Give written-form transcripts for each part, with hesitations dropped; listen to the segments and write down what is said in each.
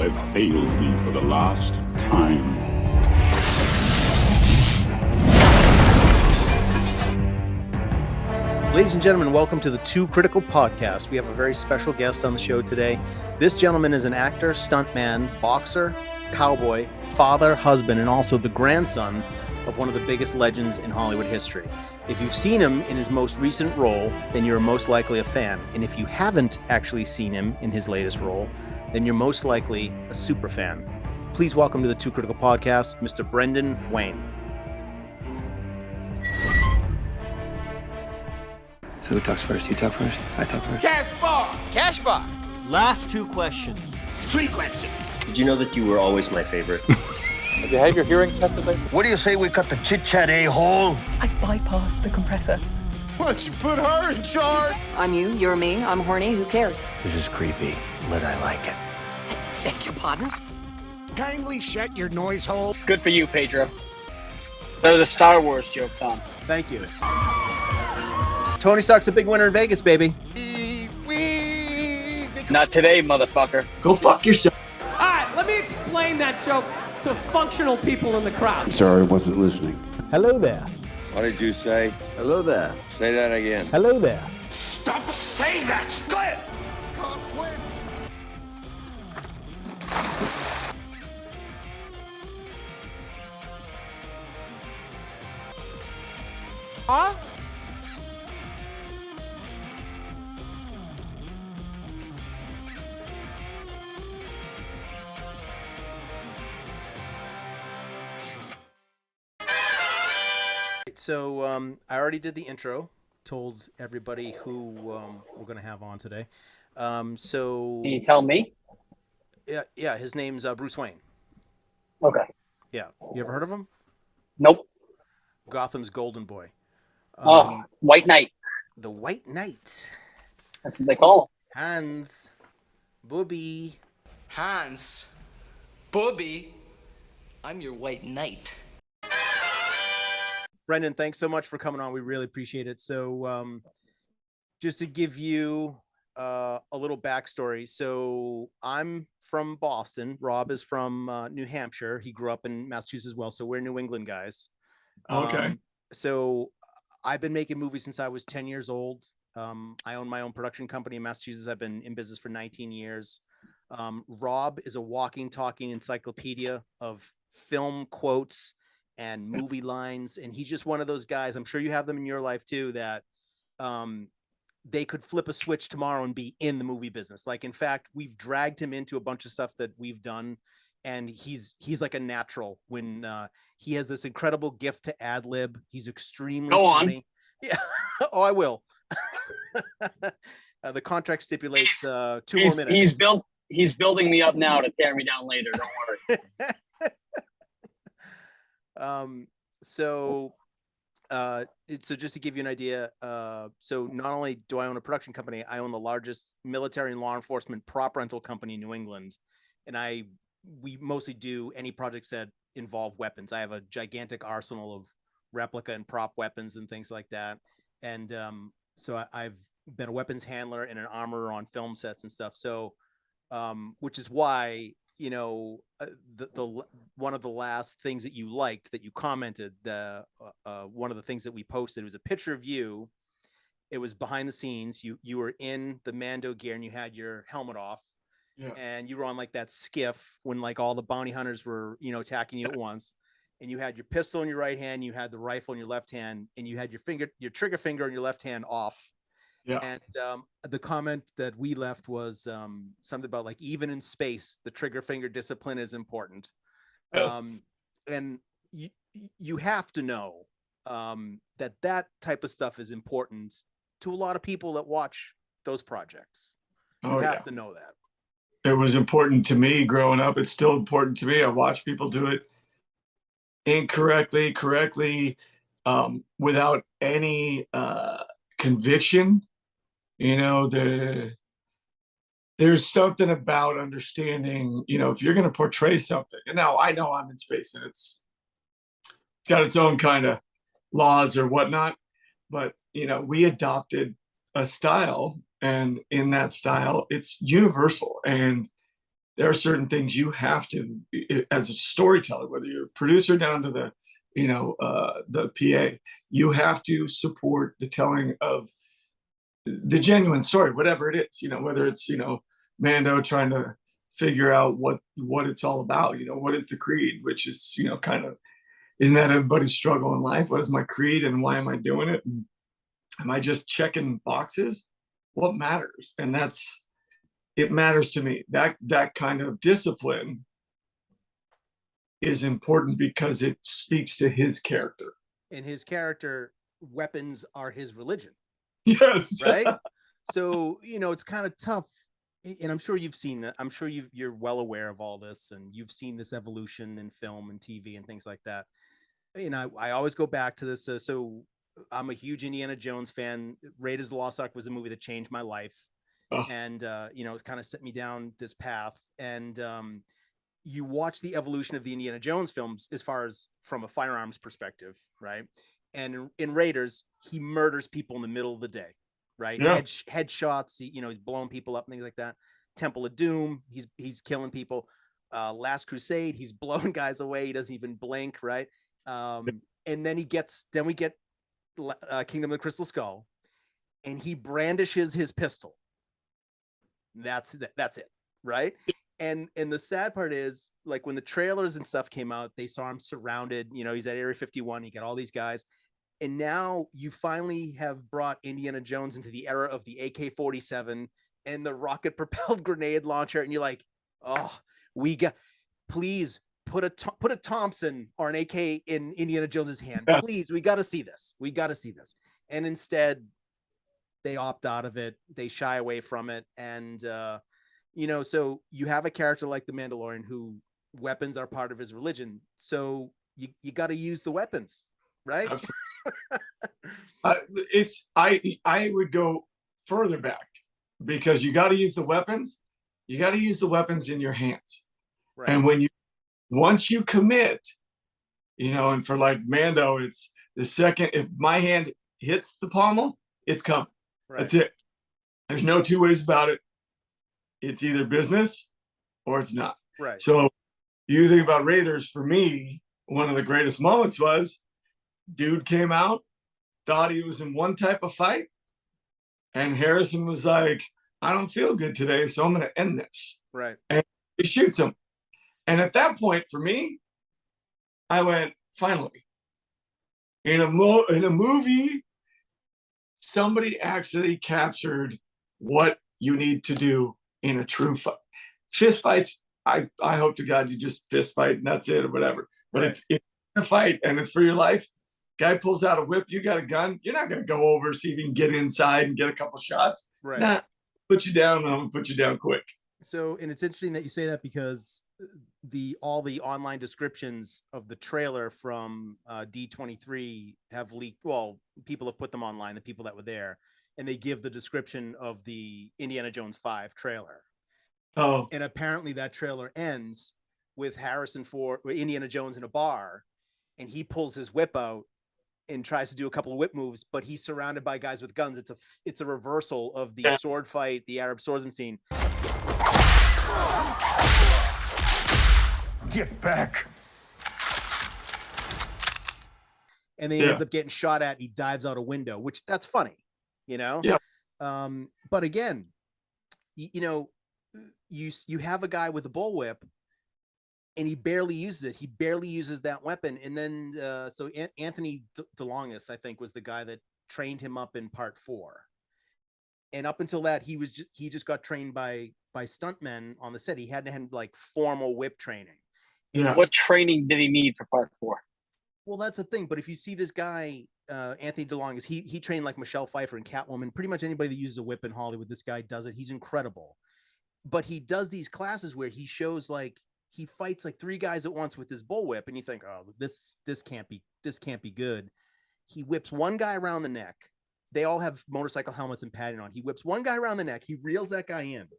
have failed me for the last time. Ladies and gentlemen, welcome to the Too Critical Podcast. We have a very special guest on the show today. This gentleman is an actor, stuntman, boxer, cowboy, father, husband, and also the grandson of one of the biggest legends in Hollywood history. If you've seen him in his most recent role, then you're most likely a fan. And if you haven't actually seen him in his latest role, then you're most likely a super fan. Please welcome to the Too Critical Podcast, Mr. Brendan Wayne. So who talks first? You talk first? I talk first? Cash bar. Last two questions. 3 questions. Did you know that you were always my favorite? Have you had your hearing tested lately? What do you say we cut the chit-chat, a-hole? I bypassed the compressor. What, you put her in charge? I'm you, you're me, I'm horny, who cares? This is creepy, but I like it. Beg your pardon? Kindly shut your noise hole. Good for you, Pedro. That was a Star Wars joke, Tom. Thank you. Tony Stark's a big winner in Vegas, baby. Not today, motherfucker. Go fuck yourself. All right, let me explain that joke to functional people in the crowd. Sorry, I wasn't listening. Hello there. What did you say? Hello there. Say that again. Hello there. Stop saying that! Go ahead! Can't swim. Huh? So I already did the intro, told everybody who we're going to have on today. So Can you tell me? yeah, his name's Bruce Wayne. Okay. Yeah, you ever heard of him? Nope. Gotham's Golden Boy. White Knight. The White Knight. That's what they call Hans. Booby. Hans, Bobby, I'm your white knight. Brendan, thanks so much for coming on. We really appreciate it. So just to give you a little backstory. So I'm from Boston. Rob is from New Hampshire. He grew up in Massachusetts as well. So we're New England guys. Okay. So I've been making movies since I was 10 years old. I own my own production company in Massachusetts. I've been in business for 19 years. Rob is a walking, talking encyclopedia of film quotes and movie lines. And he's just one of those guys. I'm sure you have them in your life too, that they could flip a switch tomorrow and be in the movie business. Like, in fact, we've dragged him into a bunch of stuff that we've done. And he's like a natural when he has this incredible gift to ad lib. He's extremely funny. Yeah. Oh, I will. The contract stipulates 2 more minutes. He's building me up now to tear me down later. Don't worry. So just to give you an idea, so not only do I own a production company, I own the largest military and law enforcement prop rental company in New England. And we mostly do any projects that involve weapons. I have a gigantic arsenal of replica and prop weapons and things like that. And so I've been a weapons handler and an armorer on film sets and stuff. So, which is why, you know, the one of the last things that you liked, that you commented, one of the things that we posted was a picture of you. It was behind the scenes. You were in the Mando gear and you had your helmet off. Yeah. And you were on like that skiff when like all the bounty hunters were, you know, attacking you at once. And you had your pistol in your right hand, you had the rifle in your left hand, and you had your trigger finger on your left hand off. Yeah. And the comment that we left was something about like, even in space, the trigger finger discipline is important. Yes. And you have to know that type of stuff is important to a lot of people that watch those projects. You have to know that. It was important to me growing up. It's still important to me. I watch people do it incorrectly, correctly, without any conviction. You know, there's something about understanding, you know, if you're going to portray something. And now I know I'm in space and it's got its own kind of laws or whatnot, but, you know, we adopted a style, and in that style, it's universal. And there are certain things you have to, as a storyteller, whether you're a producer down to the, the PA, you have to support the telling of the genuine story, whatever it is, whether it's, Mando trying to figure out what it's all about, what is the creed, which is, kind of, isn't that everybody's struggle in life? What is my creed and why am I doing it? And am I just checking boxes? What matters? And it matters to me. That kind of discipline is important because it speaks to his character. And his character, weapons are his religion. Yes. Right. So, it's kind of tough. And I'm sure you've seen that. I'm sure you're well aware of all this, and you've seen this evolution in film and TV and things like that. I always go back to this. So I'm a huge Indiana Jones fan. Raiders of the Lost Ark was a movie that changed my life. Oh. And, it kind of set me down this path. And you watch the evolution of the Indiana Jones films as far as from a firearms perspective, right? And in Raiders, he murders people in the middle of the day, right? Yeah. Headshots, he's blowing people up and things like that. Temple of Doom, he's killing people. Last Crusade, he's blowing guys away. He doesn't even blink, right? And then we get Kingdom of the Crystal Skull, and he brandishes his pistol. That's it, right? And the sad part is, like, when the trailers and stuff came out, they saw him surrounded. He's at Area 51. He got all these guys, and now you finally have brought Indiana Jones into the era of the AK-47 and the rocket-propelled grenade launcher, and you're like, oh, please. Put a Thompson or an AK in Indiana Jones's hand. Yeah. Please, we got to see this. And instead, they opt out of it. They shy away from it. And, so you have a character like the Mandalorian who weapons are part of his religion. So you got to use the weapons, right? I would go further back, because you got to use the weapons. You got to use the weapons in your hands. Right. And once you commit, and for like Mando, it's the second, if my hand hits the pommel, it's coming. Right. That's it. There's no two ways about it. It's either business or it's not. Right. So you think about Raiders, for me, one of the greatest moments was dude came out, thought he was in one type of fight, and Harrison was like, I don't feel good today, so I'm going to end this. Right. And he shoots him. And at that point, for me, I went, finally, in a movie, somebody actually captured what you need to do in a true fight. Fist fights, I hope to God you just fist fight and that's it, or whatever. But right. if it's a fight and it's for your life, guy pulls out a whip, you got a gun, you're not going to go over, see if you can get inside and get a couple shots. Right. Nah, put you down, I'm going to put you down quick. So, and it's interesting that you say that, because all the online descriptions of the trailer from D23 have leaked. Well, people have put them online, the people that were there, and they give the description of the Indiana Jones 5 trailer. Oh. And apparently that trailer ends with Indiana Jones in a bar, and he pulls his whip out and tries to do a couple of whip moves, but he's surrounded by guys with guns. It's a reversal of the sword fight, the Arab swordsman scene. Get back. And then he ends up getting shot at. And he dives out a window, which that's funny, Yeah. But again, you have a guy with a bullwhip, and he barely uses it. He barely uses that weapon. And then, so Anthony DeLongis, I think, was the guy that trained him up in part 4. And up until that, he just got trained by stuntmen on the set. He hadn't had like formal whip training. Yeah. What training did he need for part 4? Well, that's the thing. But if you see this guy, Anthony DeLongis, he trained like Michelle Pfeiffer and Catwoman. Pretty much anybody that uses a whip in Hollywood, this guy does it. He's incredible. But he does these classes where he shows, like, he fights like 3 guys at once with his bullwhip, and you think, oh, this can't be good. He whips one guy around the neck. They all have motorcycle helmets and padding on. He whips one guy around the neck. He reels that guy in.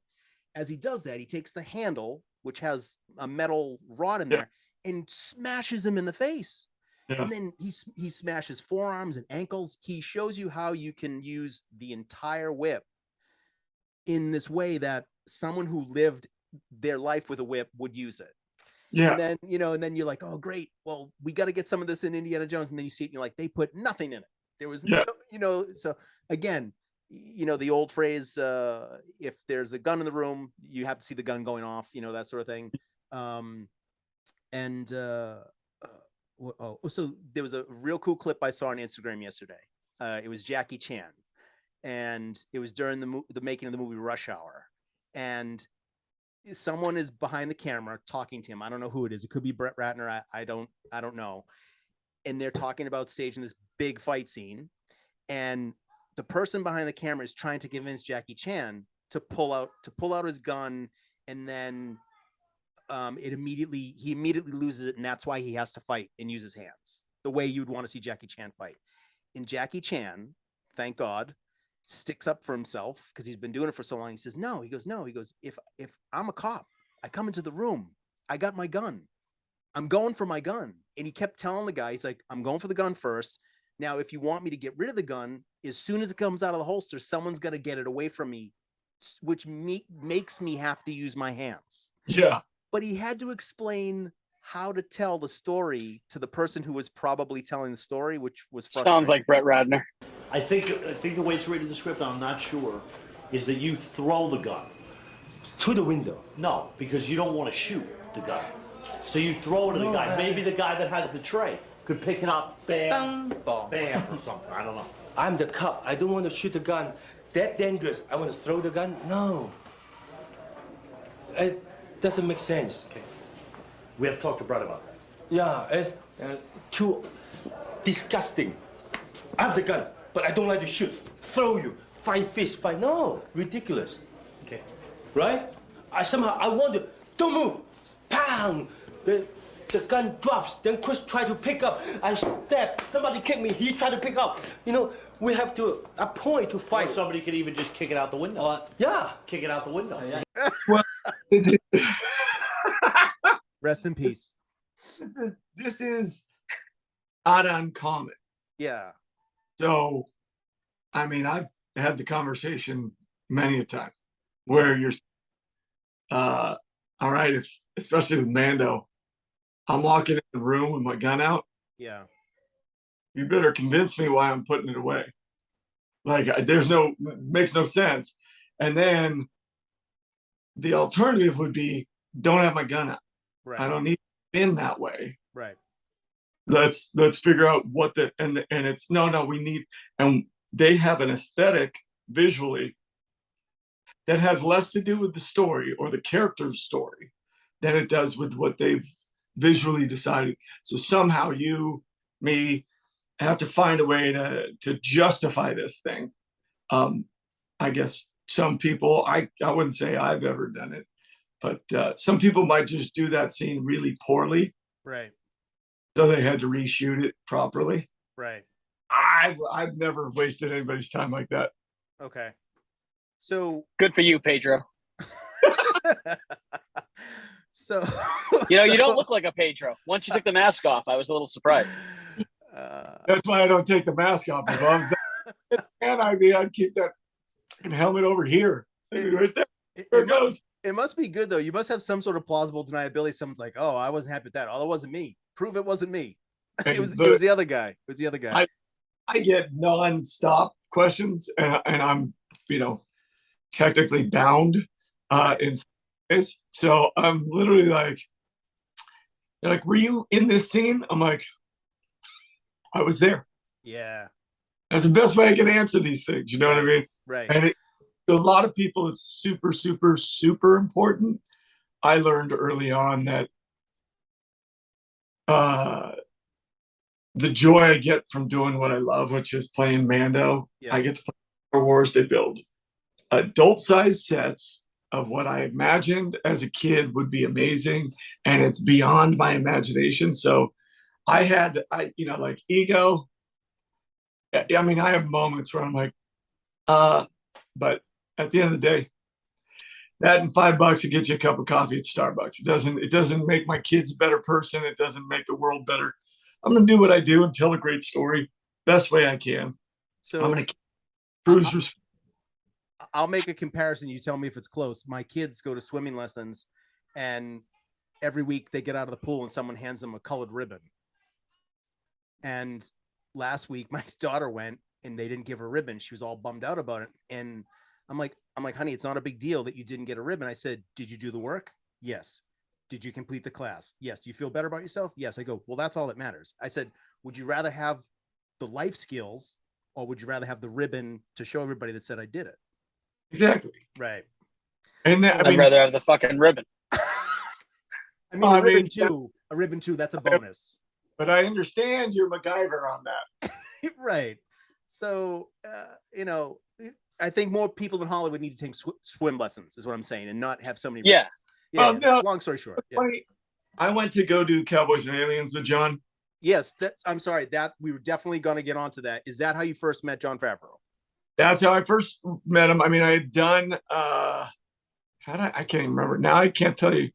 As he does that, he takes the handle, which has a metal rod in there, and smashes him in the face. Yeah. And then he smashes forearms and ankles. He shows you how you can use the entire whip in this way that someone who lived their life with a whip would use it. Yeah. And then, and then you're like, oh, great. Well, we got to get some of this in Indiana Jones. And then you see it and you're like, they put nothing in it. There was no, so again, the old phrase, if there's a gun in the room, you have to see the gun going off, that sort of thing. So there was a real cool clip I saw on Instagram yesterday. It was Jackie Chan, and it was during the making of the movie Rush Hour, and someone is behind the camera talking to him. I don't know who it is. It could be Brett Ratner. I don't know. And they're talking about staging this big fight scene, and the person behind the camera is trying to convince Jackie Chan to pull out his gun, and then he immediately loses it, and that's why he has to fight and use his hands the way you'd want to see Jackie Chan fight. And Jackie Chan, thank God, sticks up for himself because he's been doing it for so long. He says, no, he goes, if I'm a cop, I come into the room, I got my gun, I'm going for my gun. And he kept telling the guy, he's like, I'm going for the gun first. Now, if you want me to get rid of the gun, as soon as it comes out of the holster, someone's going to get it away from me, which makes me have to use my hands. Yeah. But he had to explain how to tell the story to the person who was probably telling the story, which was frustrating. Sounds like Brett Ratner. I think the way it's written in the script, I'm not sure, is that you throw the gun. To the window. No, because you don't want to shoot the gun. So you throw it to the guy. Maybe the guy that has the tray could pick it up, bam, bam, or something. I don't know. I'm the cop. I don't want to shoot the gun. That dangerous. I want to throw the gun? No. It doesn't make sense. Okay. We have to talk to Brett about that. Yeah, it's too disgusting. I have the gun, but I don't like to shoot. Throw you. Fight fist, fight. No, ridiculous. Okay. Right? I want to, don't move. Pound. The gun drops. Then Chris tried to pick up. I step. Somebody kick me. He tried to pick up. We have to a point to fight. Or somebody could even just kick it out the window. Yeah. Kick it out the window. Yeah. Well, Rest in peace. This is not uncommon. Yeah. So, I mean, I've had the conversation many a time where you're, all right, especially with Mando, I'm walking in the room with my gun out. Yeah. You better convince me why I'm putting it away. Like, makes no sense. And then the alternative would be, don't have my gun out. Right. I don't need it in that way. Right. Let's figure out what and it's no, we need, and they have an aesthetic visually that has less to do with the story or the character's story than it does with what they've visually decided. So somehow you may have to find a way to justify this thing. I guess some people, I wouldn't say I've ever done it, but some people might just do that scene really poorly. Right. So they had to reshoot it properly. Right. I've never wasted anybody's time like that. Okay. So Good for you, Pedro. so You don't look like a Pedro. Once you took the mask off, I was a little surprised. That's why I don't take the mask off. If I was and I'd keep that helmet over here. Right there. There it goes. It must be good though. You must have some sort of plausible deniability. Someone's like, "Oh, I wasn't happy with that. Oh, that wasn't me. Prove it wasn't me. It was the other guy. It was the other guy." I get non-stop questions, and I'm technically bound in space. So I'm literally like, they're like, "Were you in this scene?" I'm like, "I was there." Yeah. That's the best way I can answer these things. You know what I mean? Right. And to a lot of people, it's super, super, super important. I learned early on that the joy I get from doing what I love, which is playing Mando, I get to play Star Wars. They build adult-sized sets of what I imagined as a kid would be amazing, and it's beyond my imagination. So I had, like ego. I mean, I have moments where I'm like, but at the end of the day, that and $5 to get you a cup of coffee at Starbucks. It doesn't make my kids a better person. It doesn't make the world better. I'm gonna do what I do and tell a great story best way I can. So I'm gonna cruise. I'll make a comparison. You tell me if it's close. My kids go to swimming lessons, and every week they get out of the pool and someone hands them a colored ribbon. And last week my daughter went and they didn't give her a ribbon. She was all bummed out about it. And I'm like, honey, it's not a big deal that you didn't get a ribbon. I said, did you do the work? Yes. Did you complete the class? Yes. Do you feel better about yourself? Yes. I go, well, that's all that matters. I said, would you rather have the life skills or would you rather have the ribbon to show everybody that said I did it? Exactly. Right. And that, I'd rather have the fucking ribbon. I mean, a ribbon too, that's a bonus. But I understand you're MacGyver on that. Right. So, I think more people in Hollywood need to take swim lessons is what I'm saying and not have so many. Yeah. Yeah. No, long story short. Yeah. I went to go do Cowboys and Aliens with John. Yes. I'm sorry that we were definitely going to get onto that. Is that how you first met Jon Favreau? That's how I first met him. I mean, I had done, I can't even remember. Now I can't tell you.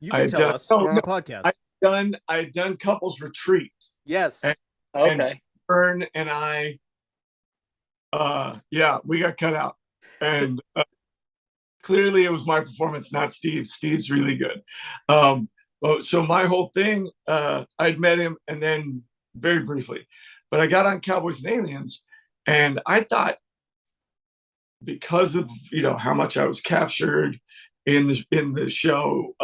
You can tell us. We're on a podcast. I had done couples retreat. Yes. Okay. Ern and I, we got cut out. And clearly it was my performance, not Steve's. Steve's really good. So my whole thing, I'd met him and then very briefly, but I got on Cowboys and Aliens and I thought because of, how much I was captured in the show,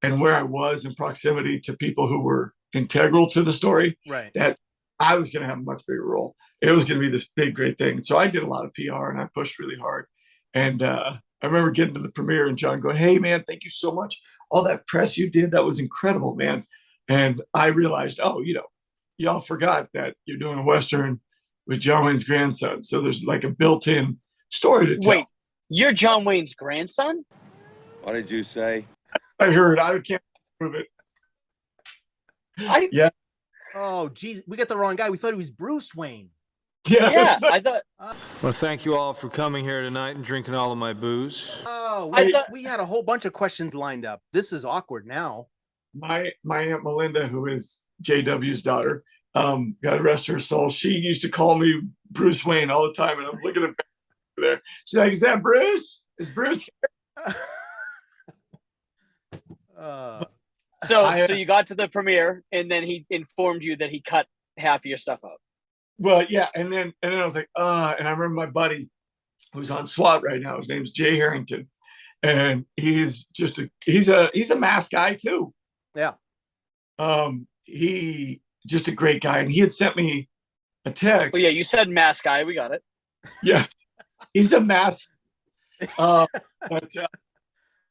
and where I was in proximity to people who were integral to the story, right, that I was going to have a much bigger role. It was going to be this big, great thing. So I did a lot of PR and I pushed really hard. And I remember getting to the premiere and John going, hey, man, thank you so much. All that press you did, that was incredible, man. And I realized, y'all forgot that you're doing a Western with John Wayne's grandson. So there's like a built-in story to tell. Wait, you're John Wayne's grandson? What did you say? I heard. I can't prove it. Yeah. Oh, geez. We got the wrong guy. We thought he was Bruce Wayne. Yeah, I thought. Well, thank you all for coming here tonight and drinking all of my booze. Oh, we had a whole bunch of questions lined up. This is awkward now. My Aunt Melinda, who is JW's daughter, God rest her soul, she used to call me Bruce Wayne all the time. And I'm looking at there. She's like, is that Bruce? Is Bruce here? So you got to the premiere, and then he informed you that he cut half of your stuff out. Well, yeah, and then I was like, and I remember my buddy who's on SWAT right now. His name's Jay Harrington, and he's a mask guy too. Yeah. He just a great guy, and he had sent me a text. Well, yeah, you said mask guy. We got it. Yeah, he's a mask. But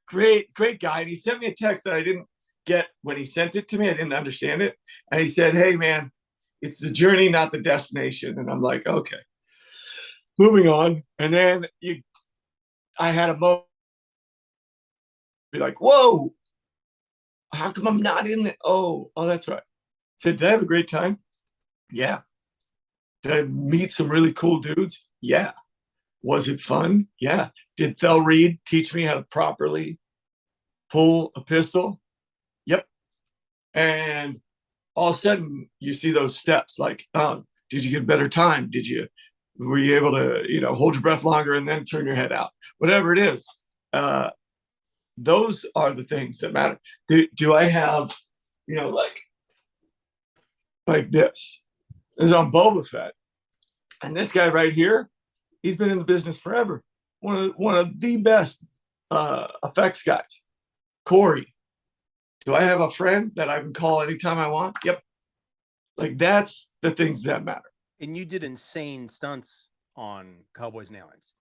great guy, and he sent me a text that I didn't get when he sent it to me. I didn't understand it, and he said, "Hey, man, it's the journey, not the destination." And I'm like, okay, moving on. And then I had a moment be like, whoa, how come I'm not in it? Oh, that's right. I said, did I have a great time? Yeah. Did I meet some really cool dudes? Yeah. Was it fun? Yeah. Did Thel Reed teach me how to properly pull a pistol? Yep. And all of a sudden you see those steps like, did you get better time? Were you able to, hold your breath longer and then turn your head out? Whatever it is. Those are the things that matter. Do I have, like this? This is on Boba Fett. And this guy right here, he's been in the business forever. One of the best effects guys. Corey. Do I have a friend that I can call anytime I want? Yep. Like that's the things that matter. And you did insane stunts on Cowboys and Aliens.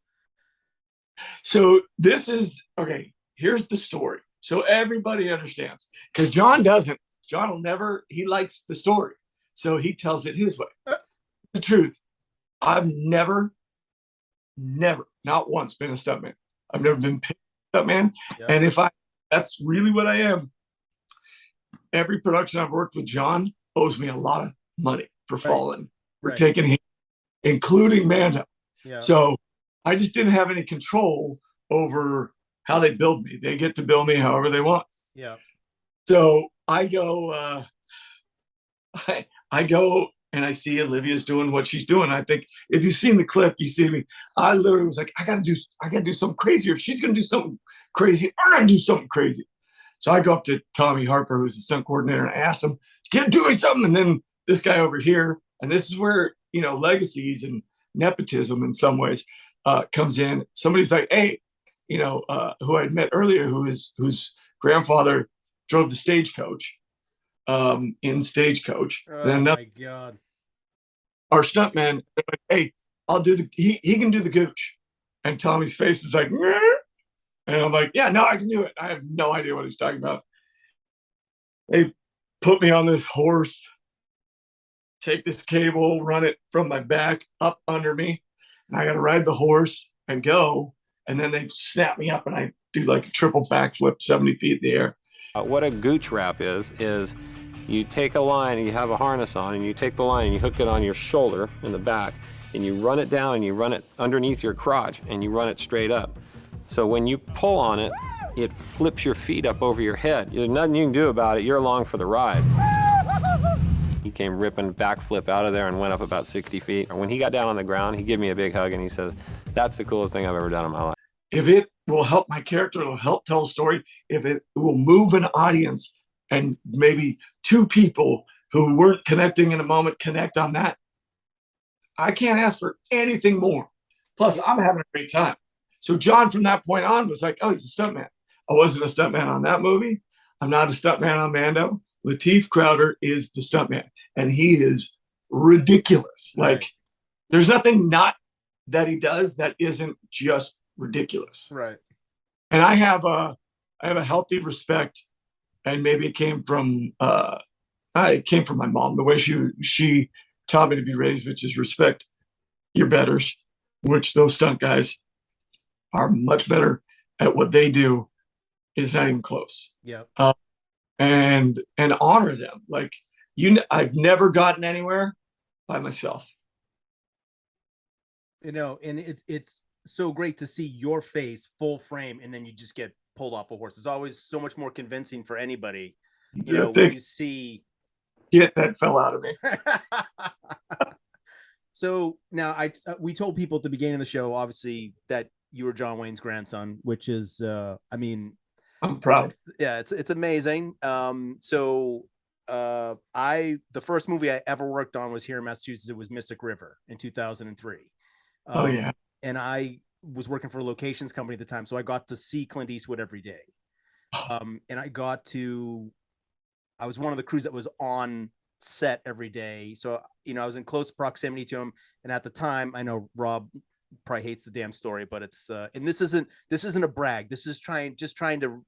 So this is, okay, here's the story. So everybody understands. Because John doesn't. John will never, he likes the story. So he tells it his way. The truth. I've never, not once been a stuntman. I've never been paid a stuntman. Yeah. And that's really what I am. Every production I've worked with John owes me a lot of money for falling, for taking him, including Mando. Yeah. So I just didn't have any control over how they build me. They get to build me however they want. Yeah. So I go, I go and I see Olivia's doing what she's doing. I think if you've seen the clip, you see me. I literally was like, I gotta do something crazier. She's gonna do something crazy. I'm going to do something crazy. So I go up to Tommy Harper, who's the stunt coordinator, and I asked him, "Get doing something." And then this guy over here, and this is where, legacies and nepotism in some ways comes in. Somebody's like, "Hey, who I'd met earlier, whose grandfather drove the stagecoach in Stagecoach." Oh my God. Our stuntman, like, "Hey, I'll do he can do the gooch." And Tommy's face is like, "Meh." And I'm like, "Yeah, no, I can do it." I have no idea what he's talking about. They put me on this horse, take this cable, run it from my back up under me, and I got to ride the horse and go. And then they snap me up, and I do like a triple backflip 70 feet in the air. What a gooch wrap is you take a line and you have a harness on, and you take the line and you hook it on your shoulder in the back, and you run it down and you run it underneath your crotch and you run it straight up. So when you pull on it, it flips your feet up over your head. There's nothing you can do about it. You're along for the ride. He came ripping backflip out of there and went up about 60 feet. When he got down on the ground, he gave me a big hug and he said, "That's the coolest thing I've ever done in my life." If it will help my character, it'll help tell a story. If it will move an audience and maybe two people who weren't connecting in a moment connect on that, I can't ask for anything more. Plus, I'm having a great time. So John, from that point on, was like, "Oh, he's a stuntman." I wasn't a stuntman on that movie. I'm not a stuntman on Mando. Lateef Crowder is the stuntman, and he is ridiculous. Right. Like, there's nothing not that he does that isn't just ridiculous. Right. And I have a healthy respect, and maybe it came from my mom, the way she taught me to be raised, which is respect your betters, which those stunt guys are much better at what they do. Is not even close. Yeah. And honor them. Like, I've never gotten anywhere by myself. And it's so great to see your face full frame, and then you just get pulled off a horse. It's always so much more convincing for anybody, when you see shit that fell out of me. So now we told people at the beginning of the show, obviously, that you were John Wayne's grandson, which is, I'm proud. Yeah, it's amazing. The first movie I ever worked on was here in Massachusetts. It was Mystic River in 2003. Oh yeah. And I was working for a locations company at the time, so I got to see Clint Eastwood every day. And I was one of the crews that was on set every day. So, I was in close proximity to him. And at the time, I know Rob probably hates the damn story, but it's and this isn't a brag. This is trying to,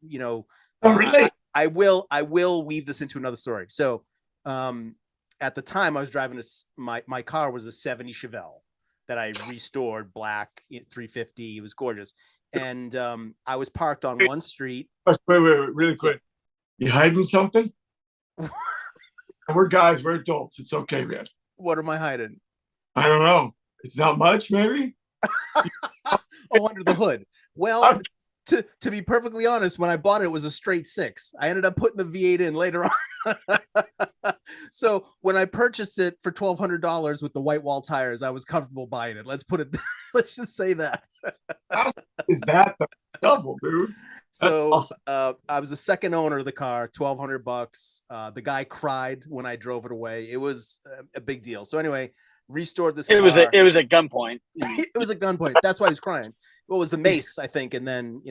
really? I will weave this into another story. So at the time I was driving my car was a 70 Chevelle that I restored, black 350. It was gorgeous. And I was parked on one street. Wait, really quick. You hiding something? We're guys, we're adults. It's okay, man. What am I hiding? I don't know. It's not much, maybe. Under the hood. Well, to be perfectly honest, when I bought it, it was a straight 6. I ended up putting the V8 in later on. So when I purchased it for $1,200 with the white wall tires, I was comfortable buying it. Let's let's just say that. How is that the double, dude? So I was the second owner of the car, $1,200. The guy cried when I drove it away. It was a big deal. So anyway, restored this car. It was a gunpoint. It was a gunpoint. That's why he was crying. Well, it was a mace, I think, and then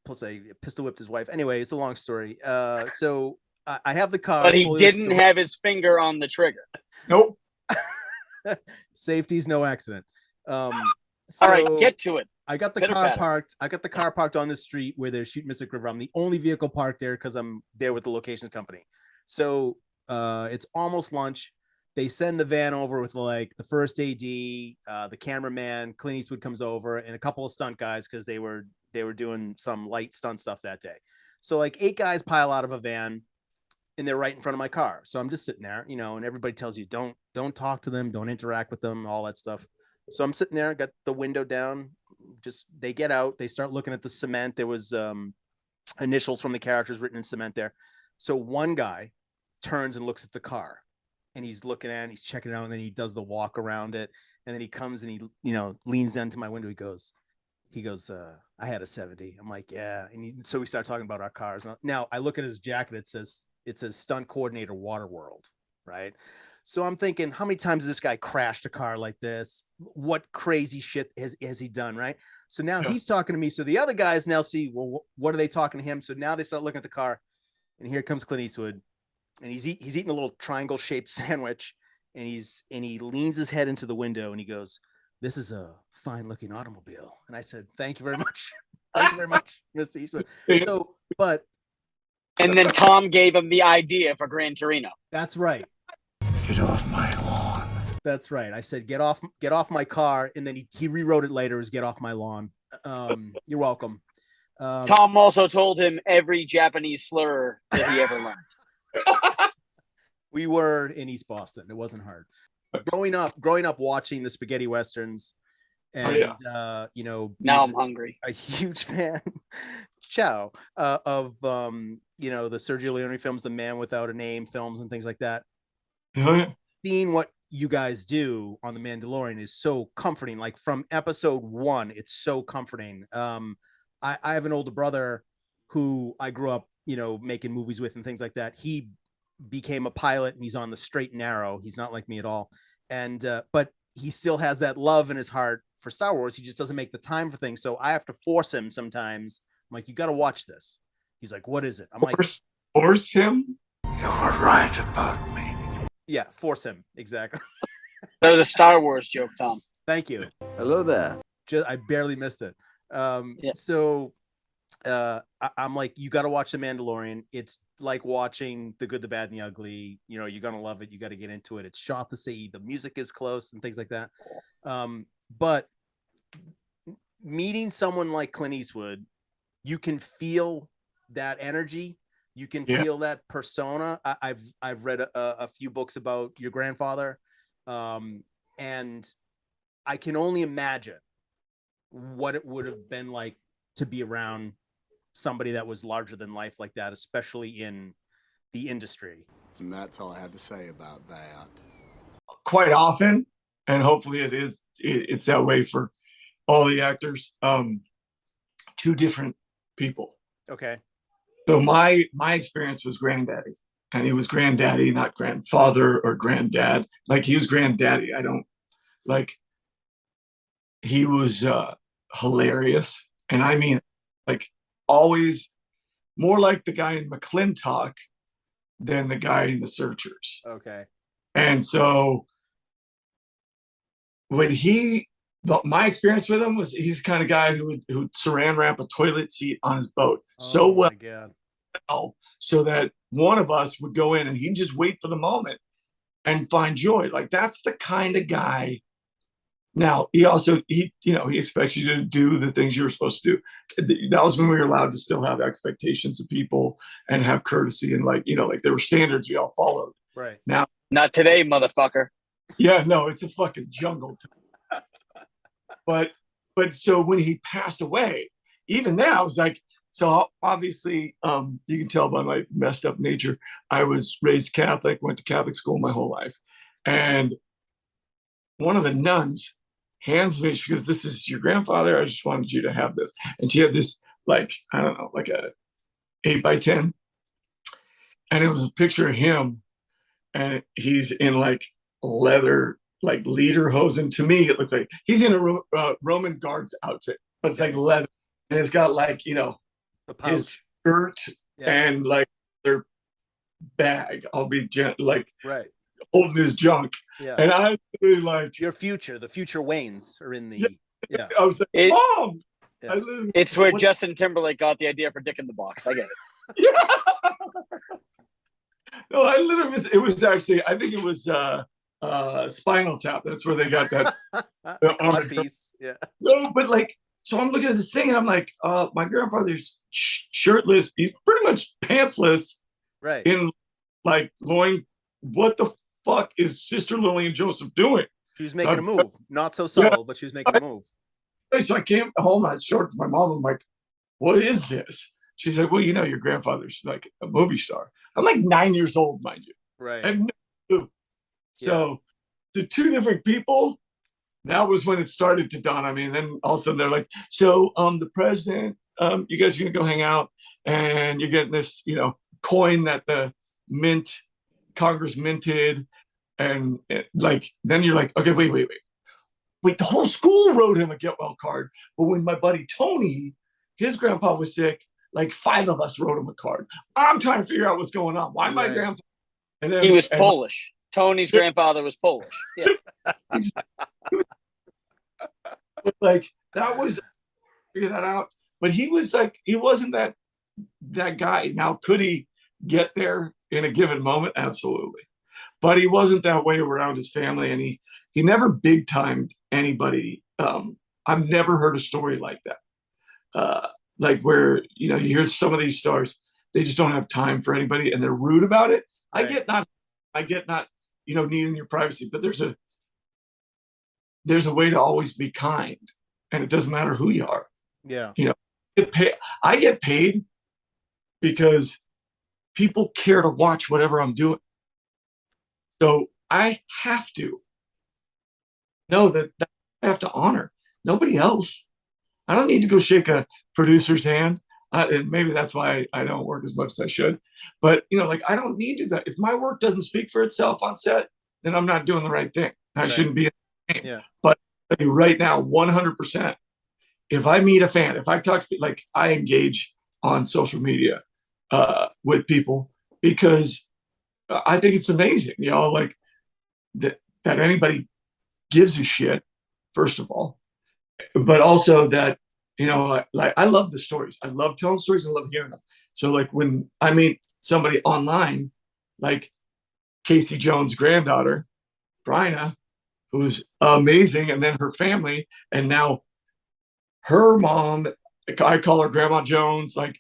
plus I pistol whipped his wife. Anyway, it's a long story. So I have the car, but he didn't have his finger on the trigger. Nope. Safety's no accident. All right, get to it. I got the car parked. I got the car parked on the street where they're shooting Mystic River. I'm the only vehicle parked there because I'm there with the locations company. So it's almost lunch. They send the van over with like the first AD, the cameraman, Clint Eastwood comes over, and a couple of stunt guys because they were doing some light stunt stuff that day. So like 8 guys pile out of a van, and they're right in front of my car. So I'm just sitting there, and everybody tells you don't talk to them, don't interact with them, all that stuff. So I'm sitting there, got the window down. Just they get out, they start looking at the cement. There was initials from the characters written in cement there. So one guy turns and looks at the car, and he's looking at it, he's checking it out, and then he does the walk around it, and then he comes and he leans into my window. He goes, he goes, I had a 70. I'm like, yeah. And so we start talking about our cars. Now I look at his jacket. It says stunt coordinator Waterworld, right? So I'm thinking, how many times has this guy crashed a car like this? What crazy shit has he done, right? So now he's talking to me. So the other guys now see, well, what are they talking to him? So now they start looking at the car, and here comes Clint Eastwood, and he's eating a little triangle shaped sandwich, and he leans his head into the window, and he goes, "This is a fine looking automobile." And I said, "Thank you very much, thank you very much, Mr. Eastwood." So, and then Tom gave him the idea for Gran Torino. That's right. Get off my lawn. That's right. I said, get off my car. And then he rewrote it later as get off my lawn. You're welcome. Tom also told him every Japanese slur that he ever learned. We were in East Boston. It wasn't hard. Growing up watching the spaghetti Westerns. And, you know, now I'm hungry. A huge fan. Ciao. Of, you know, the Sergio Leone films, the Man Without a Name films and things like that. Seeing what you guys do on the Mandalorian is so comforting. Like from episode 1, it's so comforting. I have an older brother who I grew up, you know, making movies with and things like that. He became a pilot and he's on the straight and narrow. He's not like me at all. And, but he still has that love in his heart for Star Wars. He just doesn't make the time for things. So I have to force him sometimes. I'm like, you got to watch this. He's like, what is it? I'm like, force him? You were right about me. Yeah, force him. Exactly. That was a Star Wars joke, Tom. Thank you. Hello there. I barely missed it. So I'm like, you got to watch The Mandalorian. It's like watching The Good, the Bad, and the Ugly. You know, you're going to love it. You got to get into it. It's shot to see. The music is close and things like that. But meeting someone like Clint Eastwood, you can feel that energy. You can feel that persona. I've read a few books about your grandfather, and I can only imagine what it would have been like to be around somebody that was larger than life like that, especially in the industry. And that's all I have to say about that. Quite often, and hopefully it's that way for all the actors. Two different people. Okay. So my experience was granddaddy, and he was granddaddy, not grandfather or granddad. Like he was granddaddy. He was hilarious. And I mean, like always more like the guy in McClintock than the guy in The Searchers. Okay. And so my experience with him was he's the kind of guy who would saran wrap a toilet seat on his boat so that one of us would go in and he'd just wait for the moment and find joy. Like that's the kind of guy. Now he expects you to do the things you were supposed to do. That was when we were allowed to still have expectations of people and have courtesy and like there were standards we all followed. Right. Now, not today, motherfucker. Yeah, no, it's a fucking jungle. But so when he passed away, even then I was like, so obviously you can tell by my messed up nature, I was raised Catholic, went to Catholic school my whole life. And one of the nuns hands me, she goes, "This is your grandfather. I just wanted you to have this." And she had this, like, I don't know, like a 8x10. And it was a picture of him. And he's in like leather, like lederhosen. To me, it looks like he's in a Roman guard's outfit, but it's like leather. And it's got like, his shirt and like their bag. I'll be like holding his junk. Yeah. And I really like the future Waynes are in the I was like, Mom! Yeah. It's where Justin Timberlake got the idea for Dick in the Box. I get it. Yeah. No, I literally it was actually, I think it was Spinal Tap. That's where they got that piece. Yeah. No, but like, so I'm looking at this thing and I'm like, my grandfather's shirtless. He's pretty much pantsless. Right. In like going, what the fuck is Sister Lillian Joseph doing? She was making a move. Not so subtle, but she was making a move. So I came home, I showed it to my mom. I'm like, what is this? She's like, well, your grandfather's like a movie star. I'm like 9 years old, mind you. Right. And no clue. So the two different people, that was when it started to dawn on me. And then all of a sudden they're like, so the president, you guys are gonna go hang out and you're getting this, coin that the Congress minted. And then you're like, okay, wait, the whole school wrote him a get well card. But when my buddy Tony, his grandpa was sick, like 5 of us wrote him a card. I'm trying to figure out what's going on. Why my grandpa? And then he was Polish. Tony's grandfather was Polish. Yeah. Like that was figure that out. But he wasn't that guy. Now, could he get there in a given moment? Absolutely. But he wasn't that way around his family, and he never big timed anybody. I've never heard a story like that. Like where, you hear some of these stars, they just don't have time for anybody and they're rude about it. Right. I get not, needing your privacy, but there's a way to always be kind, and it doesn't matter who you are. Yeah. I get paid because people care to watch whatever I'm doing. So I have to know that I have to honor nobody else. I don't need to go shake a producer's hand. And maybe that's why I don't work as much as I should. But, I don't need to do that. If my work doesn't speak for itself on set, then I'm not doing the right thing. I shouldn't be in the game. Yeah. But right now, 100%, if I meet a fan, if I talk to, I engage on social media with people because I think it's amazing, that anybody gives a shit, first of all, but also that, I love the stories. I love telling stories. I love hearing them. So when I meet somebody online, like Casey Jones' granddaughter, Bryna, who's amazing, and then her family, and now her mom, I call her Grandma Jones, like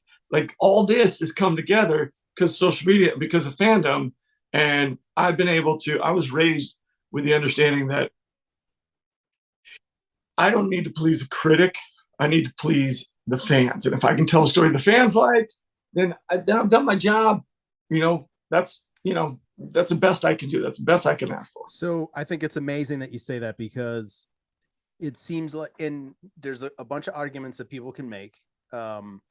all this has come together because of social media, because of fandom. And I was raised with the understanding that I don't need to please a critic. I need to please the fans. And if I can tell a story the fans like, then I've done my job. That's the best I can do. That's the best I can ask for. So I think it's amazing that you say that, because it seems like, and there's a bunch of arguments that people can make. And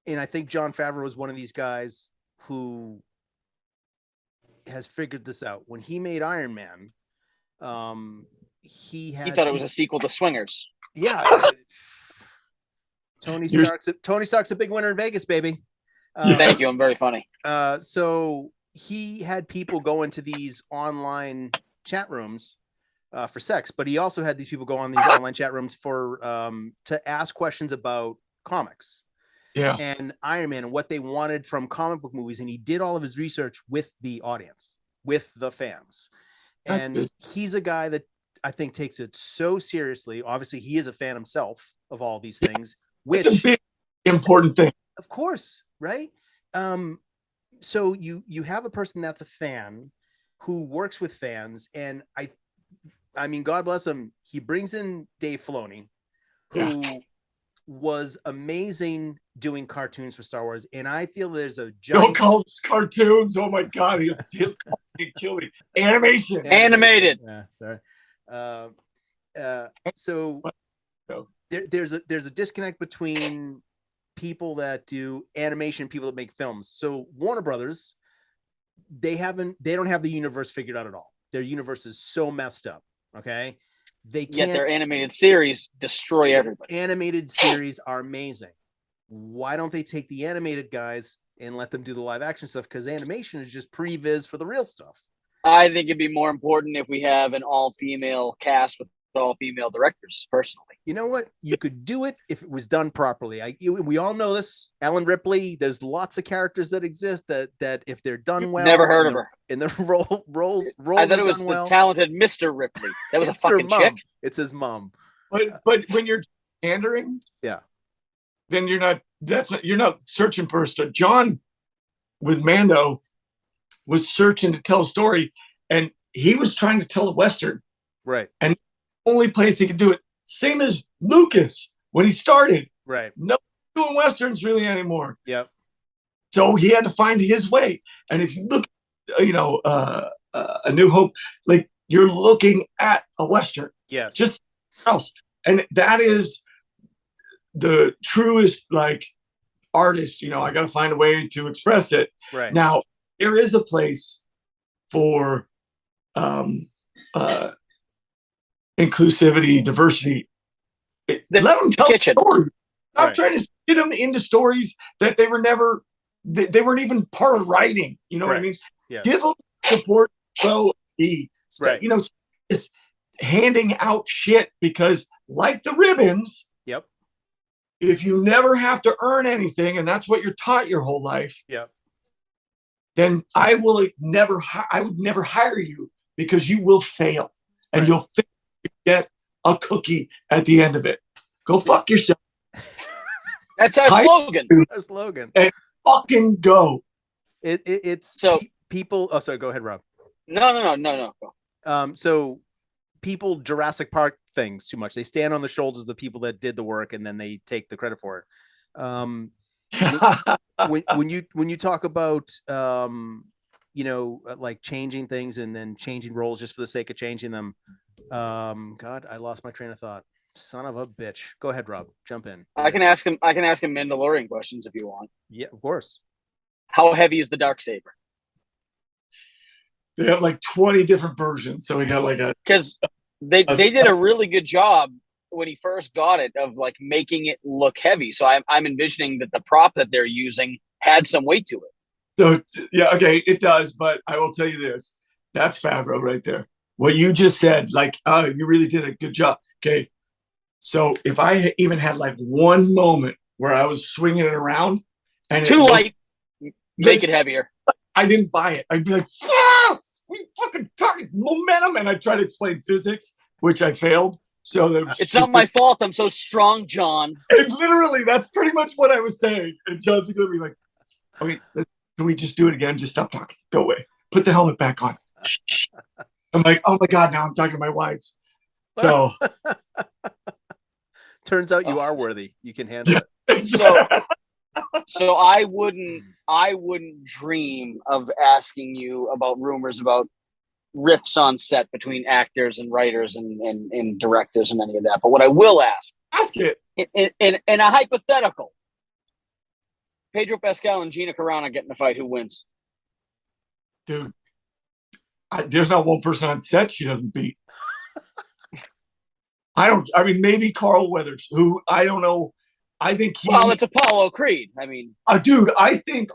I think Jon Favreau is one of these guys who has figured this out. When he made Iron Man, he thought it was a sequel to Swingers. Yeah. Tony Stark's a big winner in Vegas, baby. Thank you. I'm very funny. So he had people go into these online chat rooms for sex, but he also had these people go on these online chat rooms for to ask questions about comics. Yeah. And Iron Man and what they wanted from comic book movies. And he did all of his research with the audience, with the fans. That's and good. He's a guy that I think takes it so seriously. Obviously, he is a fan himself of all these things, which it's a big important thing. Of course, right? So you have a person that's a fan who works with fans, and I mean, God bless him. He brings in Dave Filoni, who was amazing doing cartoons for Star Wars, and I feel there's a giant... Don't call this cartoons. Oh my God, he'll kill me. Animation. Animated. Yeah, sorry. So there's a disconnect between people that do animation, people that make films. So Warner Brothers, they don't have the universe figured out at all. Their universe is so messed up. Okay. Yet their animated series destroy everybody. Animated series are amazing. Why don't they take the animated guys and let them do the live action stuff? Because animation is just previs for the real stuff. I think it'd be more important if we have an all-female cast with all-female directors, personally. You know what? You could do it if it was done properly. We all know this. Ellen Ripley, there's lots of characters that exist that if they're done well. Never heard of her. In the roles I thought it was the talented Mr. Ripley. That was a fucking chick. It's his mom. But when you're pandering, yeah, then you're not searching for a story. John with Mando was searching to tell a story, and he was trying to tell a Western. Right. And the only place he could do it, same as Lucas when he started. Right. No doing Westerns really anymore. Yep. So he had to find his way. And if you look, A New Hope, you're looking at a Western. Yes. Just else. And that is the truest, like, artist. You know, I got to find a way to express it. Right. Now, there is a place for inclusivity, diversity. Let them tell kitchen. stories. I'm Right. trying to get them into stories that they were never, they weren't even part of writing. You know what I mean? Yes. Give them support. So be Right. you know, just handing out shit, because like the ribbons, Yep. if you never have to earn anything, and that's what you're taught your whole life, Yep. then I would never hire you, because you will fail, and Right. you'll get a cookie at the end of it. Go fuck yourself. That's our slogan. Our slogan. And fucking go. It's so people. Oh, sorry. Go ahead, Rob. No. So people Jurassic Park things too much. They stand on the shoulders of the people that did the work, and then they take the credit for it. When you talk about like changing things and then changing roles just for the sake of changing them, God, I lost my train of thought. Son of a bitch. Go ahead, Rob. Jump in. I can ask him Mandalorian questions if you want. Yeah, of course. How heavy is the Darksaber? They have like 20 different versions. So we got like because they did a really good job when he first got it of like making it look heavy. So I'm envisioning that the prop that they're using had some weight to it. So yeah, okay, it does. But I will tell you this: that's favreau right there. What you just said, like, oh, you really did a good job. Okay, so if I even had like one moment where I was swinging it around and too light, make it heavier. I didn't buy it. I'd be like, ah, we fucking talking momentum, and I tried to explain physics, which I failed. So it's not my fault. I'm so strong, John. And literally, that's pretty much what I was saying. And John's gonna be like, "Okay, can we just do it again? Just stop talking. Go away. Put the helmet back on." I'm like, "Oh my god!" Now I'm talking to my wife. So turns out you are worthy. You can handle it. So I wouldn't dream of asking you about rumors about riffs on set between actors and writers and directors and any of that. But what I will ask it in a hypothetical, Pedro Pascal and Gina Carano get in a fight. Who wins? Dude, there's not one person on set she doesn't beat. I mean, maybe Carl Weathers, who I don't know. I think it's Apollo Creed. I mean, dude, I think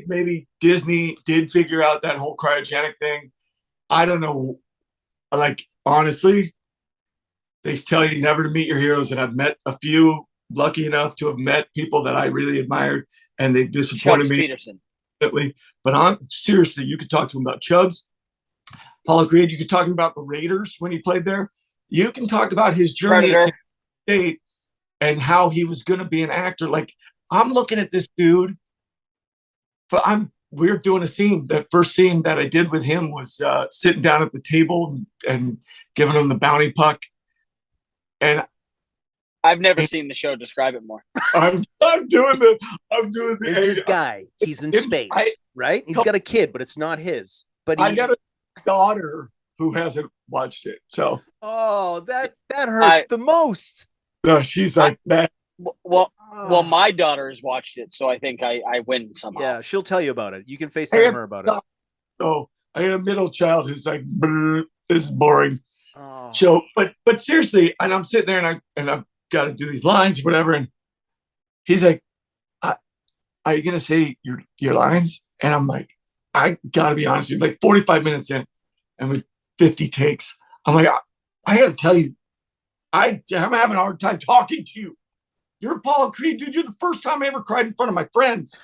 maybe Disney did figure out that whole cryogenic thing. I don't know. Like, honestly, they tell you never to meet your heroes, and I've met a few, lucky enough to have met people that I really admired, and they disappointed me. Peterson. But seriously, you could talk to him about Chubbs, Apollo Creed. You could talk about the Raiders when he played there. You can talk about his journey at State and how he was going to be an actor. Like, I'm looking at this dude, but we're doing a scene. That first scene that I did with him was sitting down at the table and giving him the bounty puck. And I've never seen the show. Describe it more. I'm doing the. There's this guy. He's in space, right? He's got a kid, but it's not his. But I got a daughter who hasn't watched it. So that hurts the most. No, she's like that. Well, my daughter has watched it, so I think I win somehow. Yeah, she'll tell you about it. You can FaceTime her about it. So I had a middle child who's like, this is boring. Oh. So, but seriously, and I'm sitting there and I've got to do these lines, whatever, and he's like, "Are you gonna say your lines?" And I'm like, "I gotta be honest with you." Like 45 minutes in, and with 50 takes, I'm like, I gotta tell you, I'm having a hard time talking to you. You're Apollo Creed, dude. You're the first time I ever cried in front of my friends.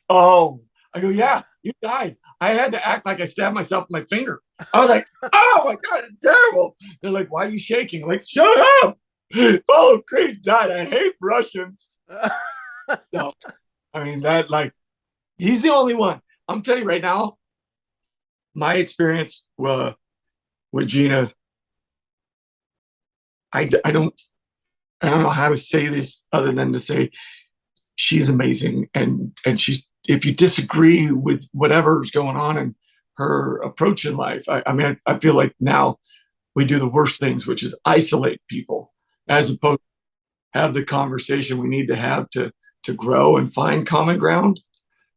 Oh, I go, yeah, you died. I had to act like I stabbed myself with my finger. I was like, oh my God, it's terrible. They're like, why are you shaking? I'm like, shut up. Apollo Creed died. I hate Russians. So, I mean, he's the only one. I'm telling you right now, my experience with Gina, I don't know how to say this other than to say she's amazing, and she's, if you disagree with whatever's going on and her approach in life. I mean, I feel like now we do the worst things, which is isolate people, as opposed to have the conversation we need to have to grow and find common ground.